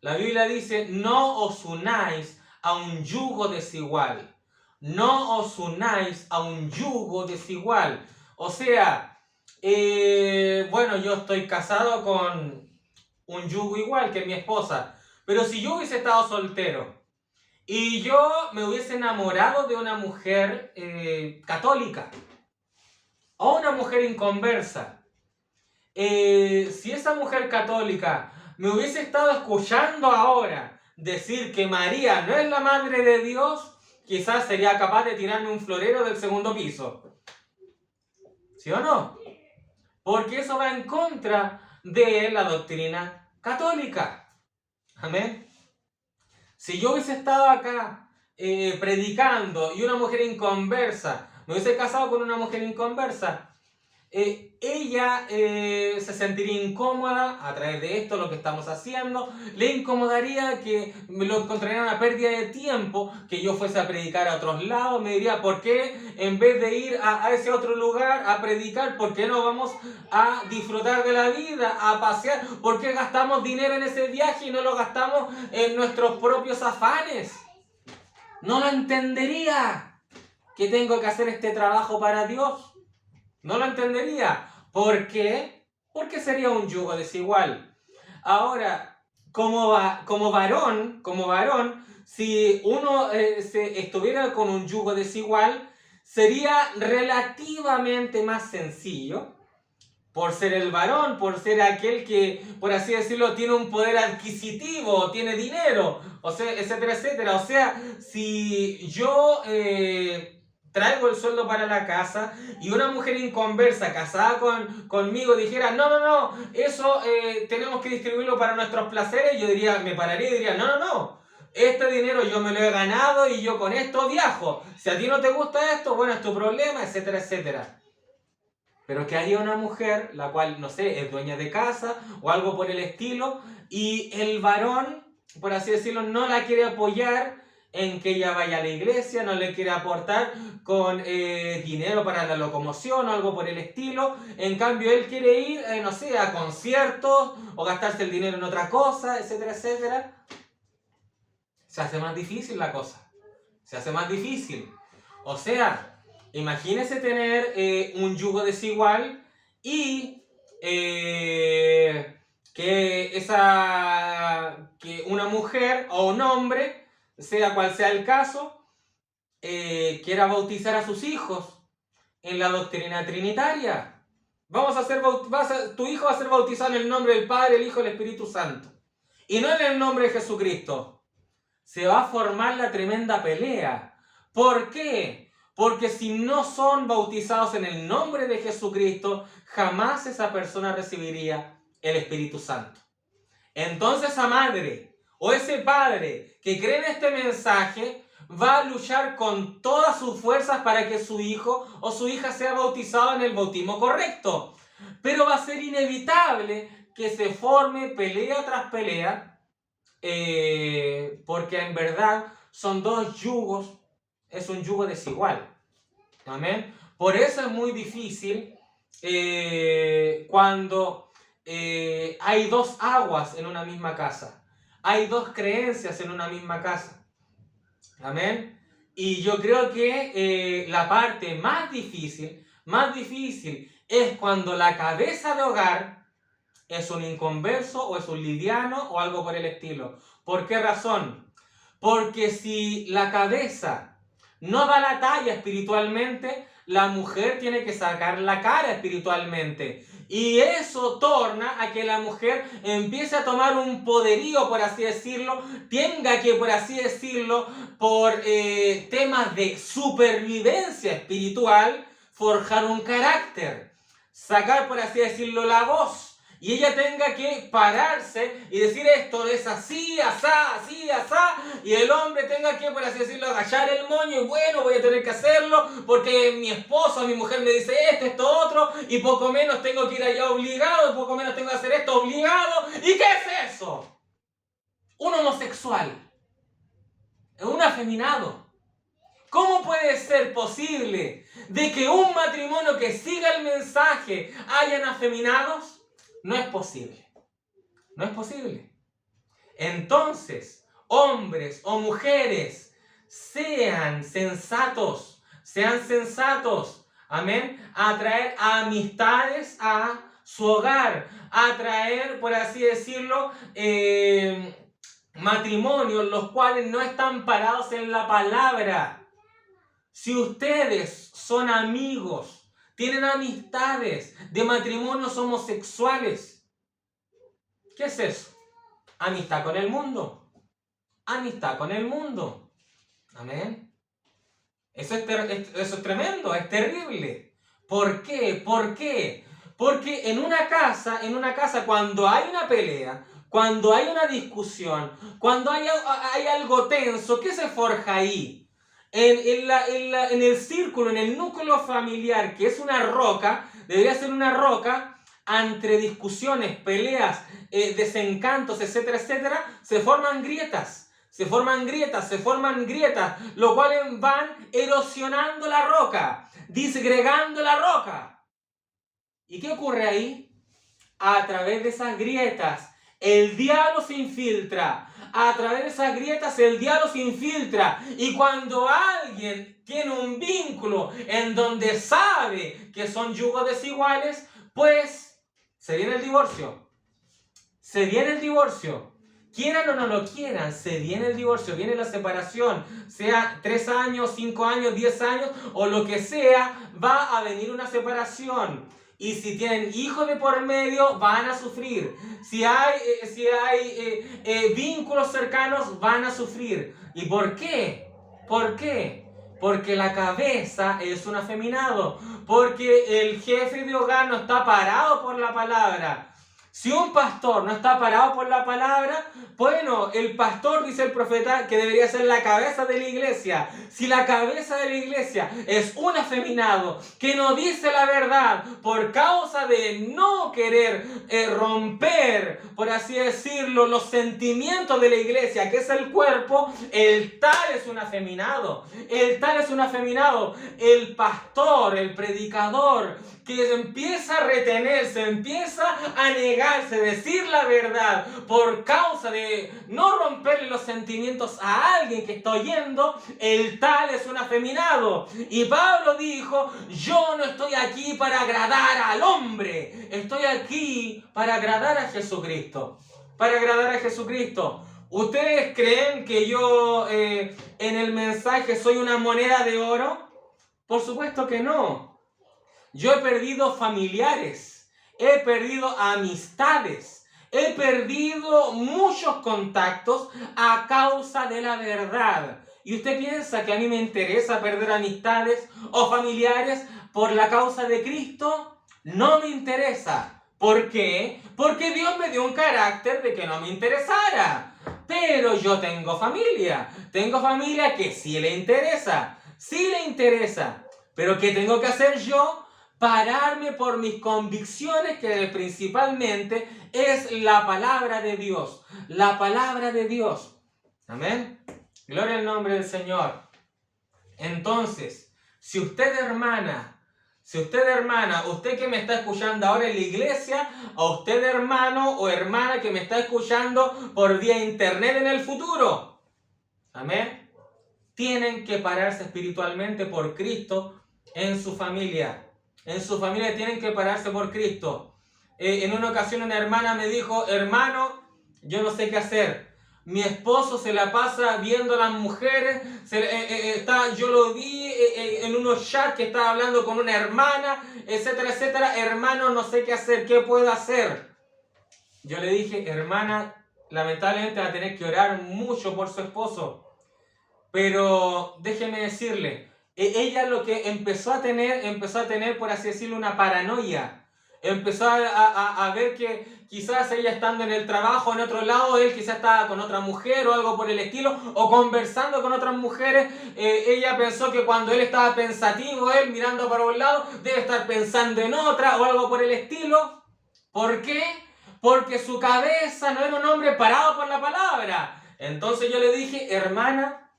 La Biblia dice: no os unáis a un yugo desigual. No os unáis a un yugo desigual. O sea, bueno, yo estoy casado con un yugo igual que mi esposa, pero si yo hubiese estado soltero y yo me hubiese enamorado de una mujer católica o una mujer inconversa, si esa mujer católica me hubiese estado escuchando ahora decir que María no es la Madre de Dios, quizás sería capaz de tirarme un florero del segundo piso. ¿Sí o no? Porque eso va en contra de la doctrina católica. Amén. Si yo hubiese estado acá predicando y una mujer inconversa, me hubiese casado con una mujer inconversa, ella se sentiría incómoda a través de esto, lo que estamos haciendo, le incomodaría, que me lo encontraría una pérdida de tiempo, que yo fuese a predicar a otros lados, me diría: ¿por qué en vez de ir a ese otro lugar a predicar, por qué no vamos a disfrutar de la vida, a pasear? ¿Por qué gastamos dinero en ese viaje y no lo gastamos en nuestros propios afanes? No lo entendería, que tengo que hacer este trabajo para Dios. No lo entendería. ¿Por qué? Porque sería un yugo desigual. Ahora, como varón, si uno estuviera con un yugo desigual, sería relativamente más sencillo, por ser el varón, por ser aquel que, por así decirlo, tiene un poder adquisitivo, tiene dinero, o sea, etcétera, etcétera. O sea, si yo traigo el sueldo para la casa y una mujer inconversa casada conmigo dijera: no, eso tenemos que distribuirlo para nuestros placeres, yo diría, me pararía y diría: no, este dinero yo me lo he ganado y yo con esto viajo. Si a ti no te gusta esto, bueno, es tu problema, etcétera, etcétera. Pero que haya una mujer, la cual, no sé, es dueña de casa o algo por el estilo, y el varón, por así decirlo, no la quiere apoyar en que ella vaya a la iglesia, no le quiere aportar con dinero para la locomoción o algo por el estilo. En cambio, él quiere ir, no sé, a conciertos o gastarse el dinero en otra cosa, etcétera, etcétera. Se hace más difícil la cosa. Se hace más difícil. O sea, imagínese tener un yugo desigual y que una mujer o un hombre, sea cual sea el caso, quiera bautizar a sus hijos en la doctrina trinitaria. Tu hijo va a ser bautizado en el nombre del Padre, el Hijo y el Espíritu Santo. Y no en el nombre de Jesucristo. Se va a formar la tremenda pelea. ¿Por qué? Porque si no son bautizados en el nombre de Jesucristo, jamás esa persona recibiría el Espíritu Santo. Entonces esa madre o ese padre que cree en este mensaje va a luchar con todas sus fuerzas para que su hijo o su hija sea bautizado en el bautismo correcto. Pero va a ser inevitable que se forme pelea tras pelea, porque en verdad son dos yugos, es un yugo desigual. Amén. Por eso es muy difícil cuando hay dos aguas en una misma casa. Hay dos creencias en una misma casa. Amén. Y yo creo que la parte más difícil es cuando la cabeza de hogar es un inconverso o es un liviano o algo por el estilo. ¿Por qué razón? Porque si la cabeza no da la talla espiritualmente, la mujer tiene que sacar la cara espiritualmente. Y eso torna a que la mujer empiece a tomar un poderío, por así decirlo, tenga que, por así decirlo, por temas de supervivencia espiritual, forjar un carácter, sacar, por así decirlo, la voz. Y ella tenga que pararse y decir esto es así, asá, así, asá. Y el hombre tenga que, por así decirlo, agachar el moño y bueno, voy a tener que hacerlo porque mi esposo, mi mujer me dice esto, otro. Y poco menos tengo que ir allá obligado, poco menos tengo que hacer esto obligado. ¿Y qué es eso? Un homosexual. Un afeminado. ¿Cómo puede ser posible de que un matrimonio que siga el mensaje hayan afeminados? No es posible. No es posible. Entonces, hombres o mujeres, sean sensatos. Amén. A traer amistades a su hogar. A traer, por así decirlo, matrimonios los cuales no están parados en la palabra. Si ustedes son amigos, tienen amistades de matrimonios homosexuales, ¿qué es eso? Amistad con el mundo. Amistad con el mundo. Amén. Eso es tremendo, es terrible. ¿Por qué? ¿Por qué? Porque en una casa, cuando hay una pelea, cuando hay una discusión, cuando hay algo tenso, ¿qué se forja ahí? En el círculo, en el núcleo familiar, que es una roca, debería ser una roca, entre discusiones, peleas, desencantos, etcétera, etcétera, se forman grietas, lo cual van erosionando la roca, disgregando la roca. ¿Y qué ocurre ahí? A través de esas grietas, el diablo se infiltra. A través de esas grietas el diablo se infiltra. Y cuando alguien tiene un vínculo en donde sabe que son yugos desiguales, pues se viene el divorcio. Se viene el divorcio. Quieran o no lo quieran, se viene el divorcio, viene la separación. Sea 3 años, 5 años, 10 años o lo que sea, va a venir una separación. Y si tienen hijos de por medio, van a sufrir. Si hay vínculos cercanos, van a sufrir. ¿Y por qué? ¿Por qué? Porque la cabeza es un afeminado. Porque el jefe de hogar no está parado por la palabra. Si un pastor no está parado por la palabra, bueno, el pastor, dice el profeta, que debería ser la cabeza de la iglesia. Si la cabeza de la iglesia es un afeminado que no dice la verdad por causa de no querer romper, por así decirlo, los sentimientos de la iglesia, que es el cuerpo, el tal es un afeminado. El tal es un afeminado. El pastor, el predicador, que empieza a retenerse, empieza a negarse, decir la verdad por causa de no romperle los sentimientos a alguien que está oyendo, el tal es un afeminado. Y Pablo dijo, yo no estoy aquí para agradar al hombre, estoy aquí para agradar a Jesucristo. Para agradar a Jesucristo. ¿Ustedes creen que yo en el mensaje soy una moneda de oro? Por supuesto que no. Yo he perdido familiares, he perdido amistades, he perdido muchos contactos a causa de la verdad. ¿Y usted piensa que a mí me interesa perder amistades o familiares por la causa de Cristo? No me interesa. ¿Por qué? Porque Dios me dio un carácter de que no me interesara. Pero yo tengo familia que sí le interesa, Pero ¿qué tengo que hacer yo? Pararme por mis convicciones, que principalmente es la palabra de Dios. La palabra de Dios. Amén. Gloria al nombre del Señor. Entonces, si usted hermana, usted que me está escuchando ahora en la iglesia, o usted hermano o hermana que me está escuchando por vía internet en el futuro, amén, tienen que pararse espiritualmente por Cristo en su familia. En su familia tienen que pararse por Cristo. En una ocasión una hermana me dijo, hermano, yo no sé qué hacer. Mi esposo se la pasa viendo a las mujeres, yo lo vi en unos chats que estaba hablando con una hermana, etcétera, etcétera. Hermano, no sé qué hacer, ¿qué puedo hacer? Yo le dije, hermana, lamentablemente va a tener que orar mucho por su esposo. Pero déjeme decirle, ella lo que empezó a tener, por así decirlo, una paranoia. Empezó a ver que quizás ella estando en el trabajo, en otro lado, él quizás estaba con otra mujer o algo por el estilo, o conversando con otras mujeres. Ella pensó que cuando él estaba pensativo, él mirando para un lado, debe estar pensando en otra o algo por el estilo. ¿Por qué? Porque su cabeza no era un hombre parado por la palabra. Entonces yo le dije, hermana,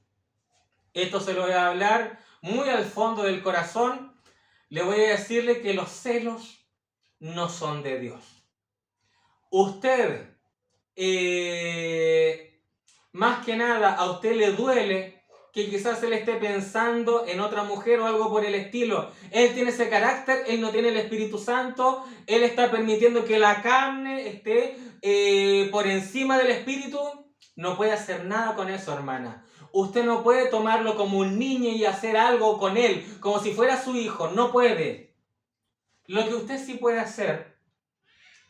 esto se lo voy a hablar muy al fondo del corazón. Le voy a decirle que los celos no son de Dios. Usted, más que nada, a usted le duele que quizás él esté pensando en otra mujer o algo por el estilo. Él tiene ese carácter, él no tiene el Espíritu Santo, él está permitiendo que la carne esté por encima del Espíritu. No puede hacer nada con eso, hermana. Usted no puede tomarlo como un niño y hacer algo con él, como si fuera su hijo. No puede. Lo que usted sí puede hacer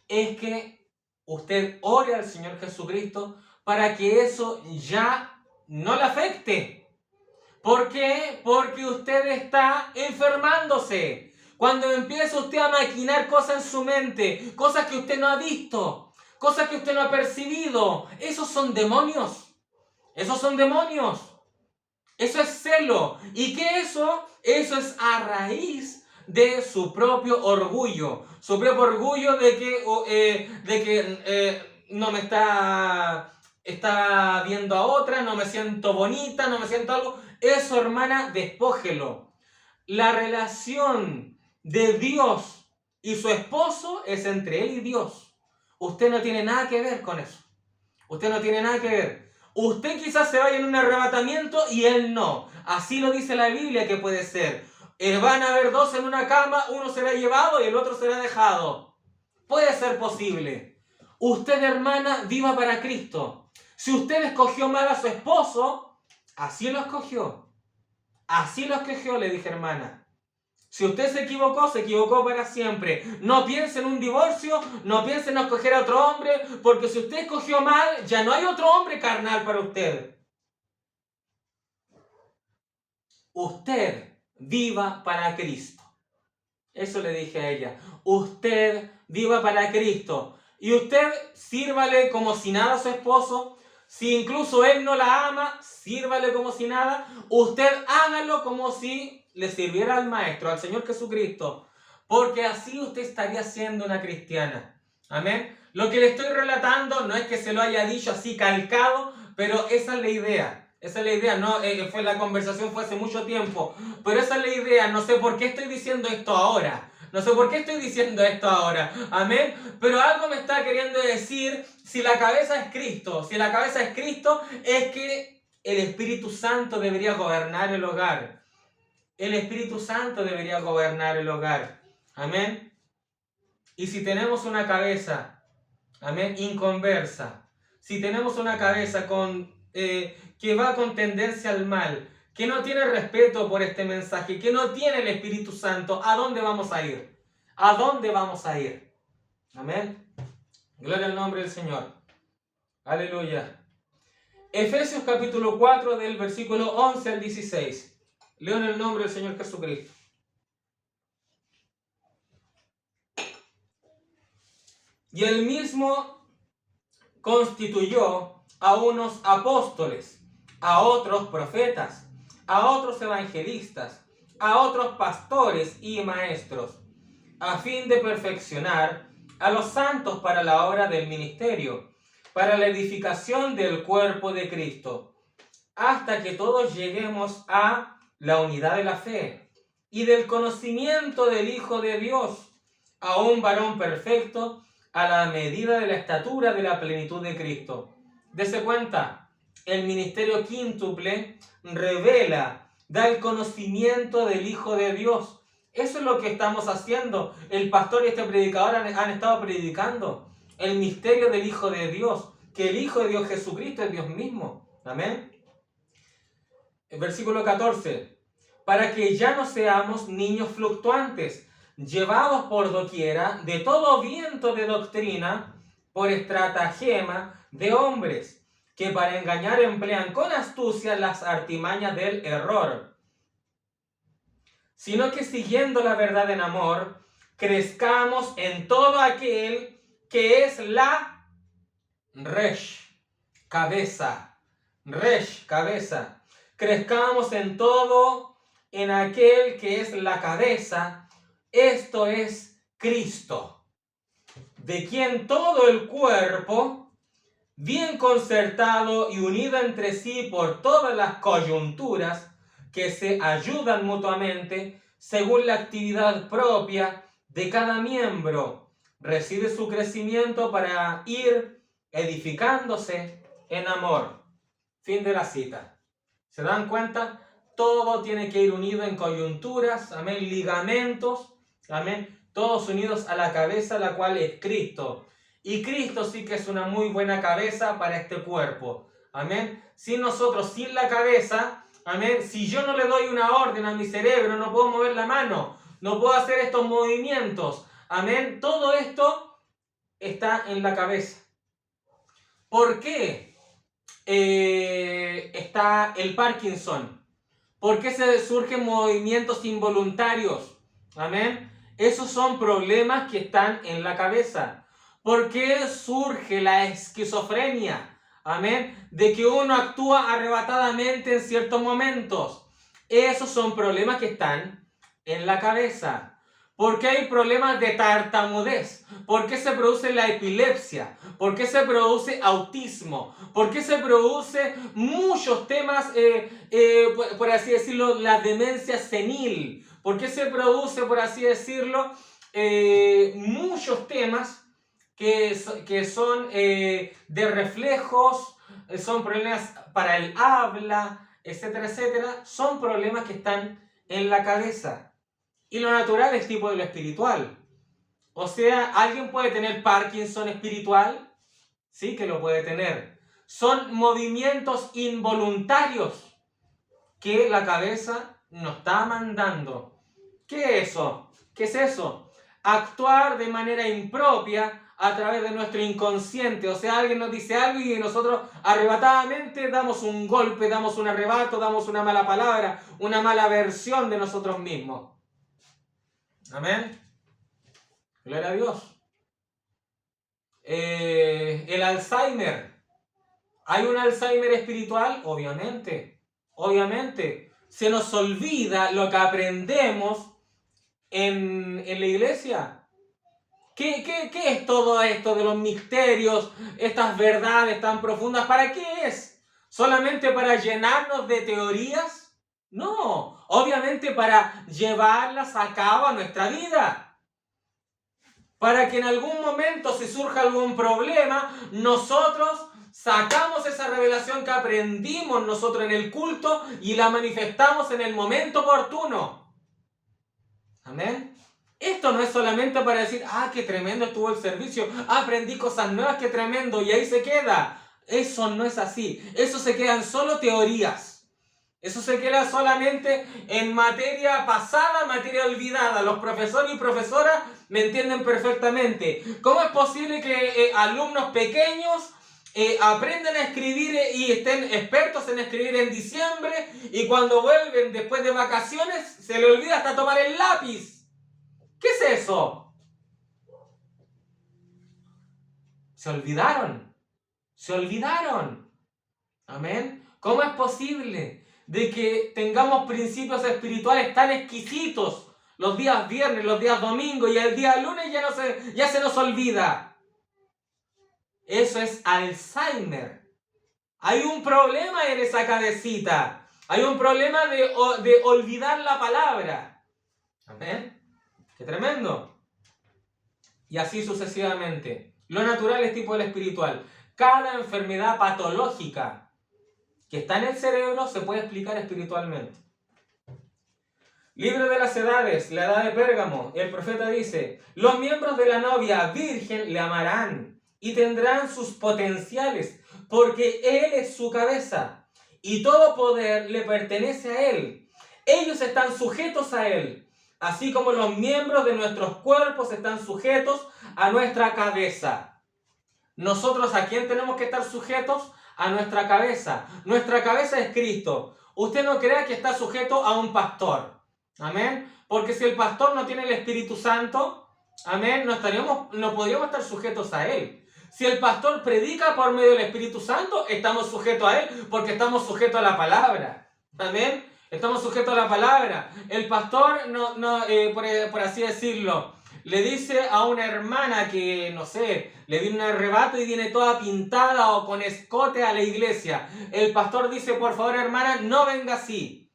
es que usted ore al Señor Jesucristo para que eso ya no le afecte. ¿Por qué? Porque usted está enfermándose. Cuando empieza usted a maquinar cosas en su mente, cosas que usted no ha visto, cosas que usted no ha percibido, esos son demonios. Esos son demonios. Eso es celo. ¿Y qué es eso? Eso es a raíz de su propio orgullo. Su propio orgullo de que no me está viendo a otra, no me siento bonita, no me siento algo. Eso, hermana, despójelo. La relación de Dios y su esposo es entre él y Dios. Usted no tiene nada que ver con eso. Usted no tiene nada que ver. Usted quizás se vaya en un arrebatamiento y él no. Así lo dice la Biblia que puede ser. Van a haber dos en una cama, uno será llevado y el otro será dejado. Puede ser posible. Usted, hermana, viva para Cristo. Si usted escogió mal a su esposo, así lo escogió. Así lo escogió, le dije, hermana. Si usted se equivocó para siempre. No piense en un divorcio, no piense en escoger a otro hombre, porque si usted escogió mal, ya no hay otro hombre carnal para usted. Usted viva para Cristo. Eso le dije a ella. Usted viva para Cristo. Y usted sírvale como si nada a su esposo. Si incluso él no la ama, sírvale como si nada. Usted hágalo como si le sirviera al Maestro, al Señor Jesucristo. Porque así usted estaría siendo una cristiana. Amén. Lo que le estoy relatando no es que se lo haya dicho así calcado, pero esa es la idea. Esa es la idea, no, la conversación fue hace mucho tiempo, pero esa es la idea. No sé por qué estoy diciendo esto ahora. No sé por qué estoy diciendo esto ahora. Amén. Pero algo me está queriendo decir, si la cabeza es Cristo, es que el Espíritu Santo debería gobernar el hogar. El Espíritu Santo debería gobernar el hogar. Amén. Y si tenemos una cabeza, amén, inconversa, si tenemos una cabeza que va con tendencia al mal, que no tiene respeto por este mensaje, que no tiene el Espíritu Santo, ¿a dónde vamos a ir? ¿A dónde vamos a ir? Amén. Gloria al nombre del Señor. Aleluya. Efesios capítulo 4 del versículo 11 al 16. Leo en el nombre del Señor Jesucristo. Y él mismo constituyó a unos apóstoles, a otros profetas, a otros evangelistas, a otros pastores y maestros, a fin de perfeccionar a los santos para la obra del ministerio, para la edificación del cuerpo de Cristo, hasta que todos lleguemos a la unidad de la fe y del conocimiento del Hijo de Dios, a un varón perfecto, a la medida de la estatura de la plenitud de Cristo. Dese cuenta, el ministerio quíntuple revela, da el conocimiento del Hijo de Dios. Eso es lo que estamos haciendo. El pastor y este predicador han estado predicando el misterio del Hijo de Dios, que el Hijo de Dios Jesucristo es Dios mismo. Amén. El versículo 14. Para que ya no seamos niños fluctuantes, llevados por doquiera de todo viento de doctrina, por estratagema de hombres, que para engañar emplean con astucia las artimañas del error, sino que siguiendo la verdad en amor, crezcamos en todo aquel que es la Resh, cabeza, Resh, cabeza. Crezcamos en todo en aquel que es la cabeza, esto es Cristo, de quien todo el cuerpo, bien concertado y unido entre sí por todas las coyunturas, que se ayudan mutuamente según la actividad propia de cada miembro, recibe su crecimiento para ir edificándose en amor. Fin de la cita. ¿Se dan cuenta? Todo tiene que ir unido en coyunturas, amén, ligamentos, amén, todos unidos a la cabeza, la cual es Cristo. Y Cristo sí que es una muy buena cabeza para este cuerpo, amén. Sin nosotros, sin la cabeza, amén, si yo no le doy una orden a mi cerebro, no puedo mover la mano, no puedo hacer estos movimientos, amén. Todo esto está en la cabeza. ¿Por qué está el Parkinson? ¿Por qué se surgen movimientos involuntarios? Amén. Esos son problemas que están en la cabeza. ¿Por qué surge la esquizofrenia? Amén. De que uno actúa arrebatadamente en ciertos momentos. Esos son problemas que están en la cabeza. ¿Por qué hay problemas de tartamudez? ¿Por qué se produce la epilepsia? ¿Por qué se produce autismo? ¿Por qué se produce muchos temas, por así decirlo, la demencia senil? ¿Por qué se produce, por así decirlo, muchos temas que son de reflejos, son problemas para el habla, etcétera, etcétera? Son problemas que están en la cabeza. Y lo natural es tipo de lo espiritual. O sea, ¿alguien puede tener Parkinson espiritual? Sí que lo puede tener. Son movimientos involuntarios que la cabeza nos está mandando. ¿Qué es eso? ¿Qué es eso? Actuar de manera impropia a través de nuestro inconsciente. O sea, alguien nos dice algo y nosotros arrebatadamente damos un golpe, damos un arrebato, damos una mala palabra, una mala versión de nosotros mismos. Amén. Gloria a Dios. El Alzheimer. ¿Hay un Alzheimer espiritual? Obviamente. Obviamente. Se nos olvida lo que aprendemos en la iglesia. ¿Qué es todo esto de los misterios, estas verdades tan profundas? ¿Para qué es? ¿Solamente para llenarnos de teorías? No, obviamente para llevarlas a cabo a nuestra vida. Para que en algún momento, si surge algún problema, nosotros sacamos esa revelación que aprendimos nosotros en el culto y la manifestamos en el momento oportuno. Amén. Esto no es solamente para decir, qué tremendo estuvo el servicio, aprendí cosas nuevas, qué tremendo, y ahí se queda. Eso no es así. Eso se quedan solo teorías. Eso se queda solamente en materia pasada, materia olvidada. Los profesores y profesoras me entienden perfectamente. ¿Cómo es posible que alumnos pequeños aprendan a escribir y estén expertos en escribir en diciembre y cuando vuelven después de vacaciones se les olvida hasta tomar el lápiz? ¿Qué es eso? Se olvidaron. Se olvidaron. Amén. ¿Cómo es posible de que tengamos principios espirituales tan exquisitos los días viernes, los días domingos y el día lunes ya se nos olvida? Eso es Alzheimer. Hay un problema en esa cabecita. Hay un problema de olvidar la palabra. Amén. ¡Qué tremendo! Y así sucesivamente. Lo natural es tipo del espiritual. Cada enfermedad patológica que está en el cerebro se puede explicar espiritualmente. Libro de las Edades, la edad de Pérgamo, el profeta dice: los miembros de la novia virgen le amarán y tendrán sus potenciales, porque él es su cabeza y todo poder le pertenece a él. Ellos están sujetos a él, así como los miembros de nuestros cuerpos están sujetos a nuestra cabeza. Nosotros, ¿a quién tenemos que estar sujetos? A nuestra cabeza. Nuestra cabeza es Cristo. Usted no crea que está sujeto a un pastor. Amén. Porque si el pastor no tiene el Espíritu Santo, amén, no podríamos estar sujetos a él. Si el pastor predica por medio del Espíritu Santo, estamos sujetos a él porque estamos sujetos a la palabra. Amén. Estamos sujetos a la palabra. El pastor, por así decirlo, le dice a una hermana que, no sé, le viene un arrebato y viene toda pintada o con escote a la iglesia. El pastor dice: por favor, hermana, no venga así.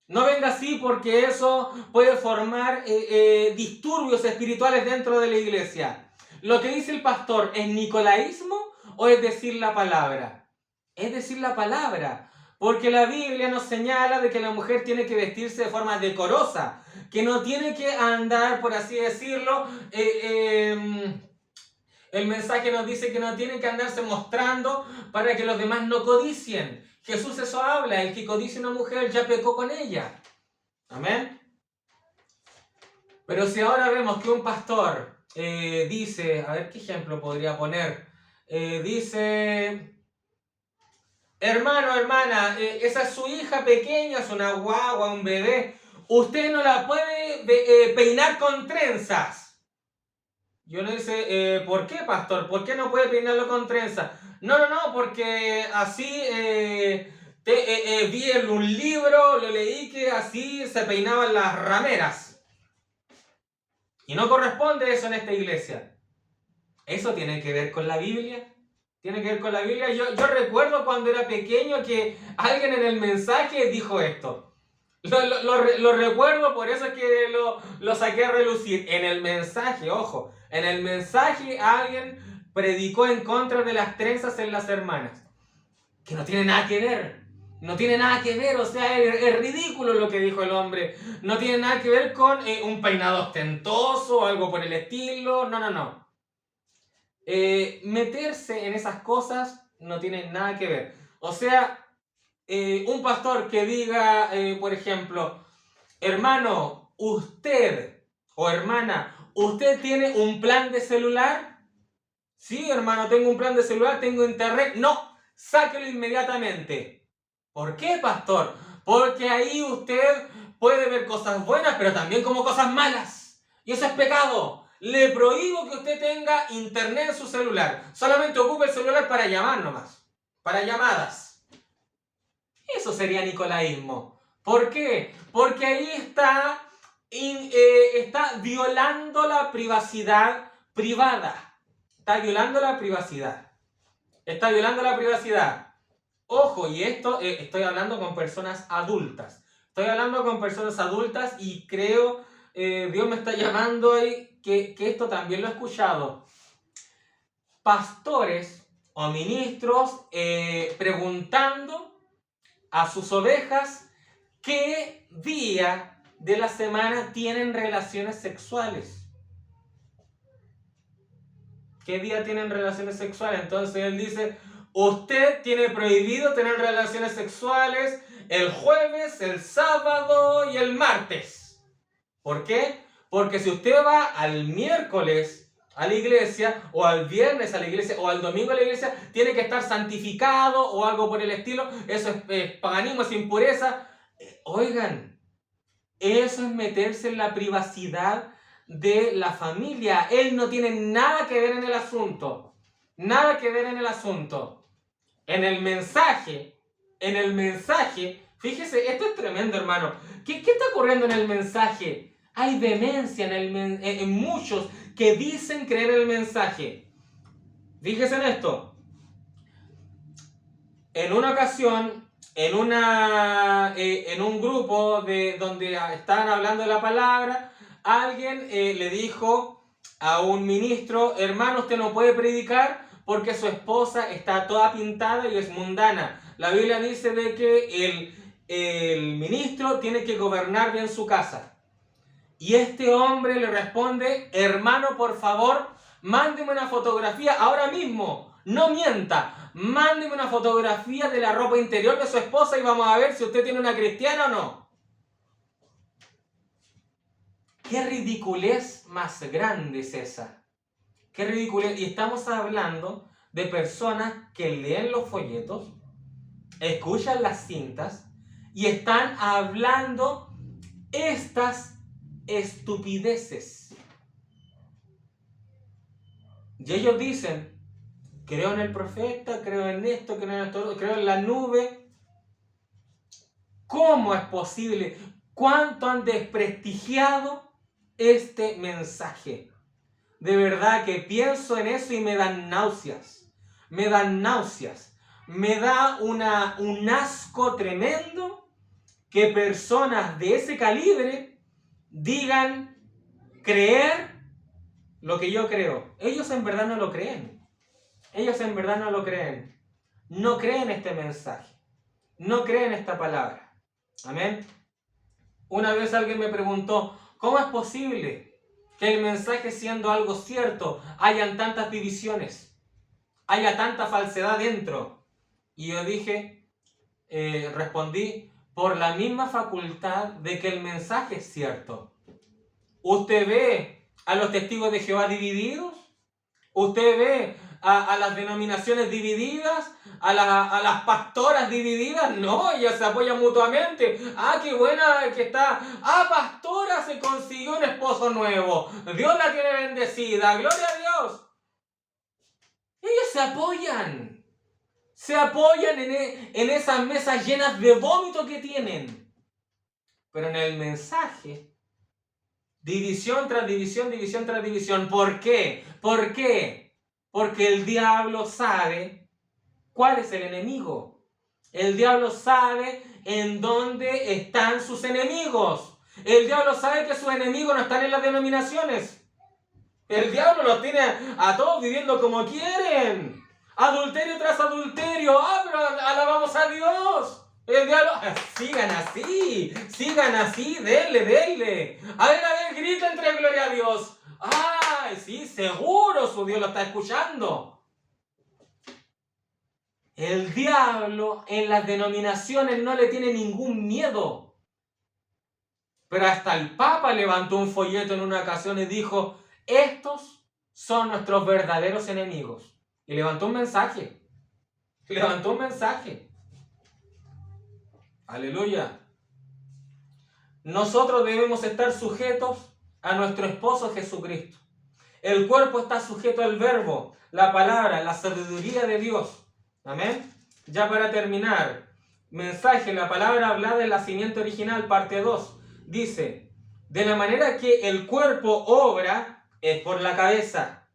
No venga así porque eso puede formar disturbios espirituales dentro de la iglesia. Lo que dice el pastor, ¿es nicolaísmo o es decir la palabra? Es decir la palabra. Porque la Biblia nos señala de que la mujer tiene que vestirse de forma decorosa, que no tiene que andar, por así decirlo, el mensaje nos dice que no tiene que andarse mostrando para que los demás no codicien. Jesús eso habla: el que codicia una mujer ya pecó con ella. Amén. Pero si ahora vemos que un pastor dice, a ver qué ejemplo podría poner, dice: hermano, hermana, esa es su hija pequeña, es una guagua, un bebé, usted no la puede peinar con trenzas. Y uno dice: ¿por qué, pastor? ¿Por qué no puede peinarlo con trenzas? No, porque así vi en un libro, lo leí que así se peinaban las rameras. Y no corresponde eso en esta iglesia. ¿Eso tiene que ver con la Biblia? ¿Tiene que ver con la Biblia? Yo recuerdo cuando era pequeño que alguien en el mensaje dijo esto. Lo recuerdo, por eso es que lo saqué a relucir. En el mensaje, ojo, en el mensaje alguien predicó en contra de las trenzas en las hermanas. Que no tiene nada que ver. No tiene nada que ver, o sea, es ridículo lo que dijo el hombre. No tiene nada que ver con un peinado ostentoso o algo por el estilo. No. Meterse en esas cosas no tiene nada que ver. O sea, un pastor que diga, por ejemplo: hermano, usted o hermana, ¿usted tiene un plan de celular? Sí, hermano, tengo un plan de celular, tengo internet. No, sáquelo inmediatamente. ¿Por qué, pastor? Porque ahí usted puede ver cosas buenas, pero también como cosas malas. Y eso es pecado. Le prohíbo que usted tenga internet en su celular. Solamente ocupe el celular para llamar nomás. Para llamadas. Eso sería nicolaísmo. ¿Por qué? Porque ahí está violando la privacidad privada. Está violando la privacidad. Está violando la privacidad. Ojo, y esto estoy hablando con personas adultas. Estoy hablando con personas adultas y creo, Dios me está llamando ahí, que esto también lo he escuchado. Pastores o ministros preguntando a sus ovejas qué día de la semana tienen relaciones sexuales. ¿Qué día tienen relaciones sexuales? Entonces él dice: usted tiene prohibido tener relaciones sexuales el jueves, el sábado y el martes. ¿Por qué? Porque si usted va al miércoles a la iglesia, o al viernes a la iglesia, o al domingo a la iglesia, tiene que estar santificado o algo por el estilo. Eso es paganismo, es impureza. Oigan, eso es meterse en la privacidad de la familia. Él no tiene nada que ver en el asunto. Nada que ver en el asunto. En el mensaje, fíjese, esto es tremendo, hermano. ¿Qué está ocurriendo en el mensaje? Hay demencia en muchos que dicen creer en el mensaje. Fíjese en esto. En una ocasión, en un grupo donde estaban hablando de la palabra, alguien le dijo a un ministro: hermano, usted no puede predicar porque su esposa está toda pintada y es mundana. La Biblia dice de que el ministro tiene que gobernar bien su casa. Y este hombre le responde: hermano, por favor, mándeme una fotografía ahora mismo. No mienta. Mándeme una fotografía de la ropa interior de su esposa y vamos a ver si usted tiene una cristiana o no. ¿Qué ridiculez más grande es esa? ¿Qué ridiculez? Y estamos hablando de personas que leen los folletos, escuchan las cintas y están hablando estas estupideces. Y ellos dicen: creo en el profeta, creo en esto, creo en la nube. ¿Cómo es posible? ¿Cuánto han desprestigiado este mensaje? De verdad que pienso en eso y me dan náuseas. Me dan náuseas. Me da un asco tremendo que personas de ese calibre digan creer lo que yo creo. Ellos en verdad no lo creen. Ellos en verdad no lo creen. No creen este mensaje. No creen esta palabra. Amén. Una vez alguien me preguntó: ¿cómo es posible que el mensaje, siendo algo cierto, hayan tantas divisiones? Haya tanta falsedad dentro. Y yo respondí: por la misma facultad de que el mensaje es cierto. ¿Usted ve a los testigos de Jehová divididos? ¿Usted ve a las denominaciones divididas? ¿A las pastoras divididas? No, ellas se apoyan mutuamente. ¡Ah, qué buena que está! ¡Ah, pastora se consiguió un esposo nuevo! ¡Dios la tiene bendecida! ¡Gloria a Dios! Ellos se apoyan. Se apoyan en esas mesas llenas de vómito que tienen. Pero en el mensaje, división tras división, división tras división. ¿Por qué? ¿Por qué? Porque el diablo sabe cuál es el enemigo. El diablo sabe en dónde están sus enemigos. El diablo sabe que sus enemigos no están en las denominaciones. El diablo los tiene a todos viviendo como quieren. Adulterio tras adulterio. ¡Ah, pero alabamos a Dios! El diablo... Sigan así, denle. A ver, grita entre gloria a Dios. ¡Ay, sí, seguro su Dios lo está escuchando! El diablo en las denominaciones no le tiene ningún miedo. Pero hasta el Papa levantó un folleto en una ocasión y dijo: estos son nuestros verdaderos enemigos. Y levantó un mensaje. Aleluya. Nosotros debemos estar sujetos a nuestro esposo Jesucristo. El cuerpo está sujeto al verbo, la palabra, la sabiduría de Dios. Amén. Ya para terminar, mensaje, la palabra hablada en la simiente original, parte 2. Dice: de la manera que el cuerpo obra es por la cabeza.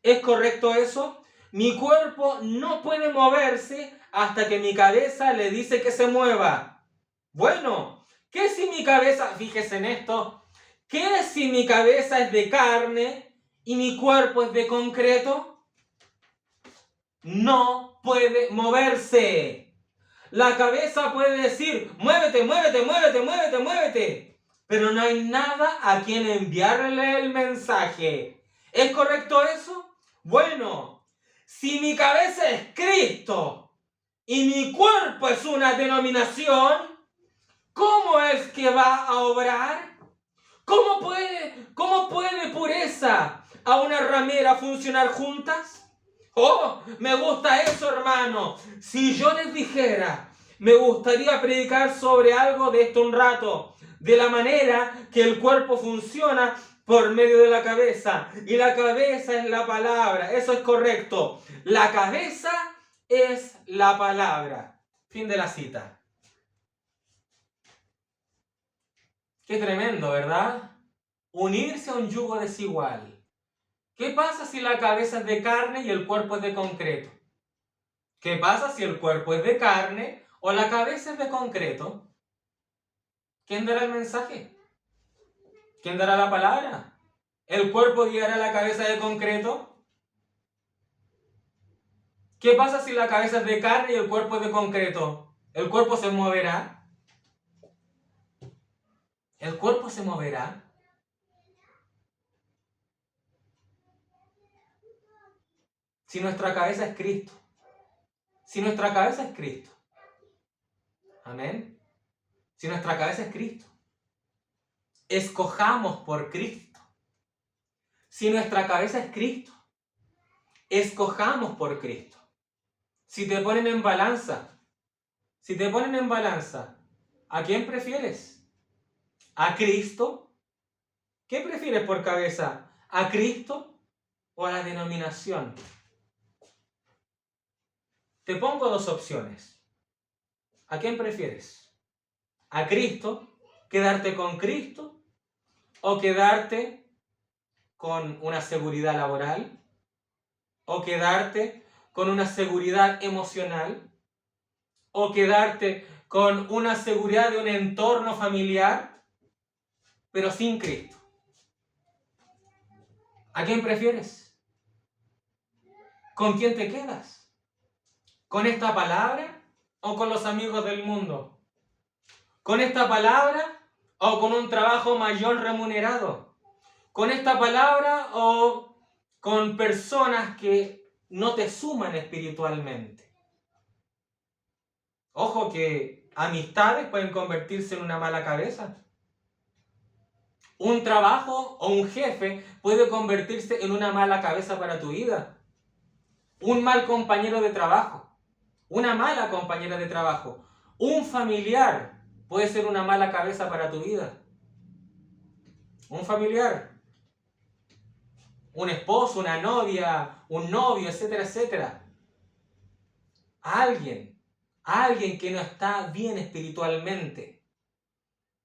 ¿Es correcto eso? Mi cuerpo no puede moverse hasta que mi cabeza le dice que se mueva. Bueno, ¿qué si mi cabeza, fíjese en esto, qué si mi cabeza es de carne y mi cuerpo es de concreto? No puede moverse. La cabeza puede decir: muévete, pero no hay nada a quien enviarle el mensaje. ¿Es correcto eso? Bueno, si mi cabeza es Cristo y mi cuerpo es una denominación, ¿Cómo es que va a obrar? ¿Cómo puede pureza a una ramera funcionar juntas? Oh, me gusta eso, hermano. Si yo les dijera, me gustaría predicar sobre algo de esto un rato, de la manera que el cuerpo funciona por medio de la cabeza. Y la cabeza es la palabra, eso es correcto. La cabeza es la palabra. Fin de la cita. Qué tremendo, ¿verdad? Unirse a un yugo desigual. ¿Qué pasa si la cabeza es de carne y el cuerpo es de concreto? ¿Qué pasa si el cuerpo es de carne o la cabeza es de concreto? ¿Quién dará el mensaje? ¿Quién dará la palabra? ¿El cuerpo guiará la cabeza de concreto? ¿Qué pasa si la cabeza es de carne y el cuerpo es de concreto? ¿El cuerpo se moverá? ¿El cuerpo se moverá? Si nuestra cabeza es Cristo. Si nuestra cabeza es Cristo. Amén. Si nuestra cabeza es Cristo. Escojamos por Cristo. Si nuestra cabeza es Cristo. Escojamos por Cristo. Si te ponen en balanza, ¿a quién prefieres? ¿A Cristo? ¿Qué prefieres por cabeza? ¿A Cristo o a la denominación? Te pongo dos opciones. ¿A quién prefieres? ¿A Cristo? ¿Quedarte con Cristo? ¿O quedarte con una seguridad laboral? ¿O quedarte con una seguridad emocional? ¿O quedarte con una seguridad de un entorno familiar, pero sin Cristo? ¿A quién prefieres? ¿Con quién te quedas? ¿Con esta palabra o con los amigos del mundo? ¿Con esta palabra o con un trabajo mayor remunerado? ¿Con esta palabra o con personas que no te suman espiritualmente? Ojo que amistades pueden convertirse en una mala cabeza. Un trabajo o un jefe puede convertirse en una mala cabeza para tu vida. Un mal compañero de trabajo. Una mala compañera de trabajo. Un familiar puede ser una mala cabeza para tu vida. Un familiar. Un esposo, una novia, un novio, etcétera, etcétera. Alguien que no está bien espiritualmente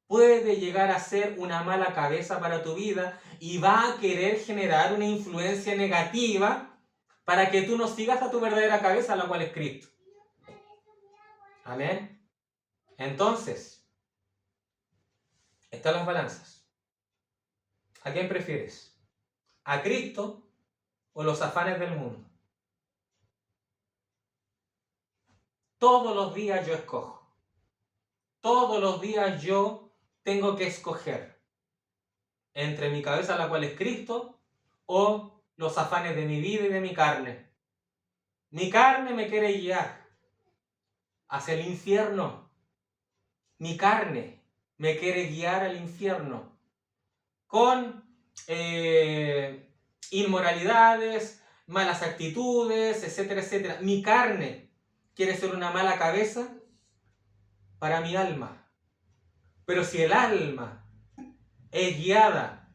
puede llegar a ser una mala cabeza para tu vida y va a querer generar una influencia negativa para que tú no sigas a tu verdadera cabeza, la cual es Cristo. Amén. Entonces, están las balanzas. ¿A quién prefieres? ¿A Cristo o los afanes del mundo? Todos los días yo escojo. Todos los días yo tengo que escoger entre mi cabeza, la cual es Cristo, o los afanes de mi vida y de mi carne. Mi carne me quiere guiar hacia el infierno. Mi carne me quiere guiar al infierno con inmoralidades, malas actitudes, etcétera, etcétera. Mi carne quiere ser una mala cabeza para mi alma. Pero si el alma es guiada,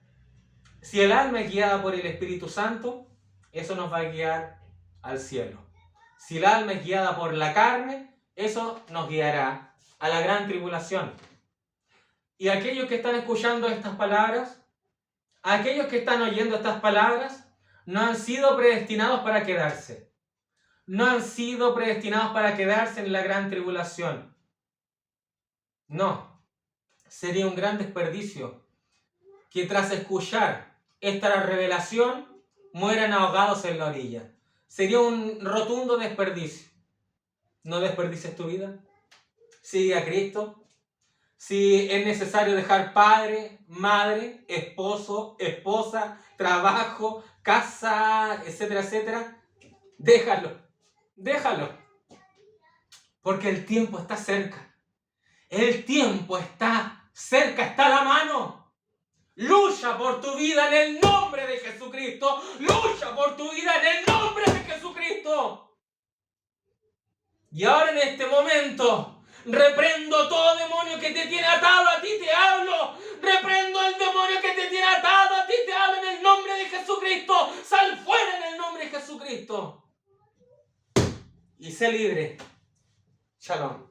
por el Espíritu Santo, eso nos va a guiar al cielo. Si el alma es guiada por la carne, eso nos guiará a la gran tribulación. Y aquellos que están escuchando estas palabras, aquellos que están oyendo estas palabras, no han sido predestinados para quedarse. No han sido predestinados para quedarse en la gran tribulación. No. Sería un gran desperdicio que tras escuchar esta revelación mueran ahogados en la orilla. Sería un rotundo desperdicio. No desperdicies tu vida. Sigue a Cristo. Si es necesario dejar padre, madre, esposo, esposa, trabajo, casa, etcétera, etcétera, déjalo. Porque el tiempo está cerca. El tiempo está cerca, está a la mano. Lucha por tu vida en el nombre de Jesucristo. Lucha por tu vida en el nombre de Jesucristo. Y ahora en este momento, reprendo todo demonio que te tiene atado, a ti te hablo. Reprendo el demonio que te tiene atado, a ti te hablo en el nombre de Jesucristo. Sal fuera en el nombre de Jesucristo. Y sé libre. Shalom.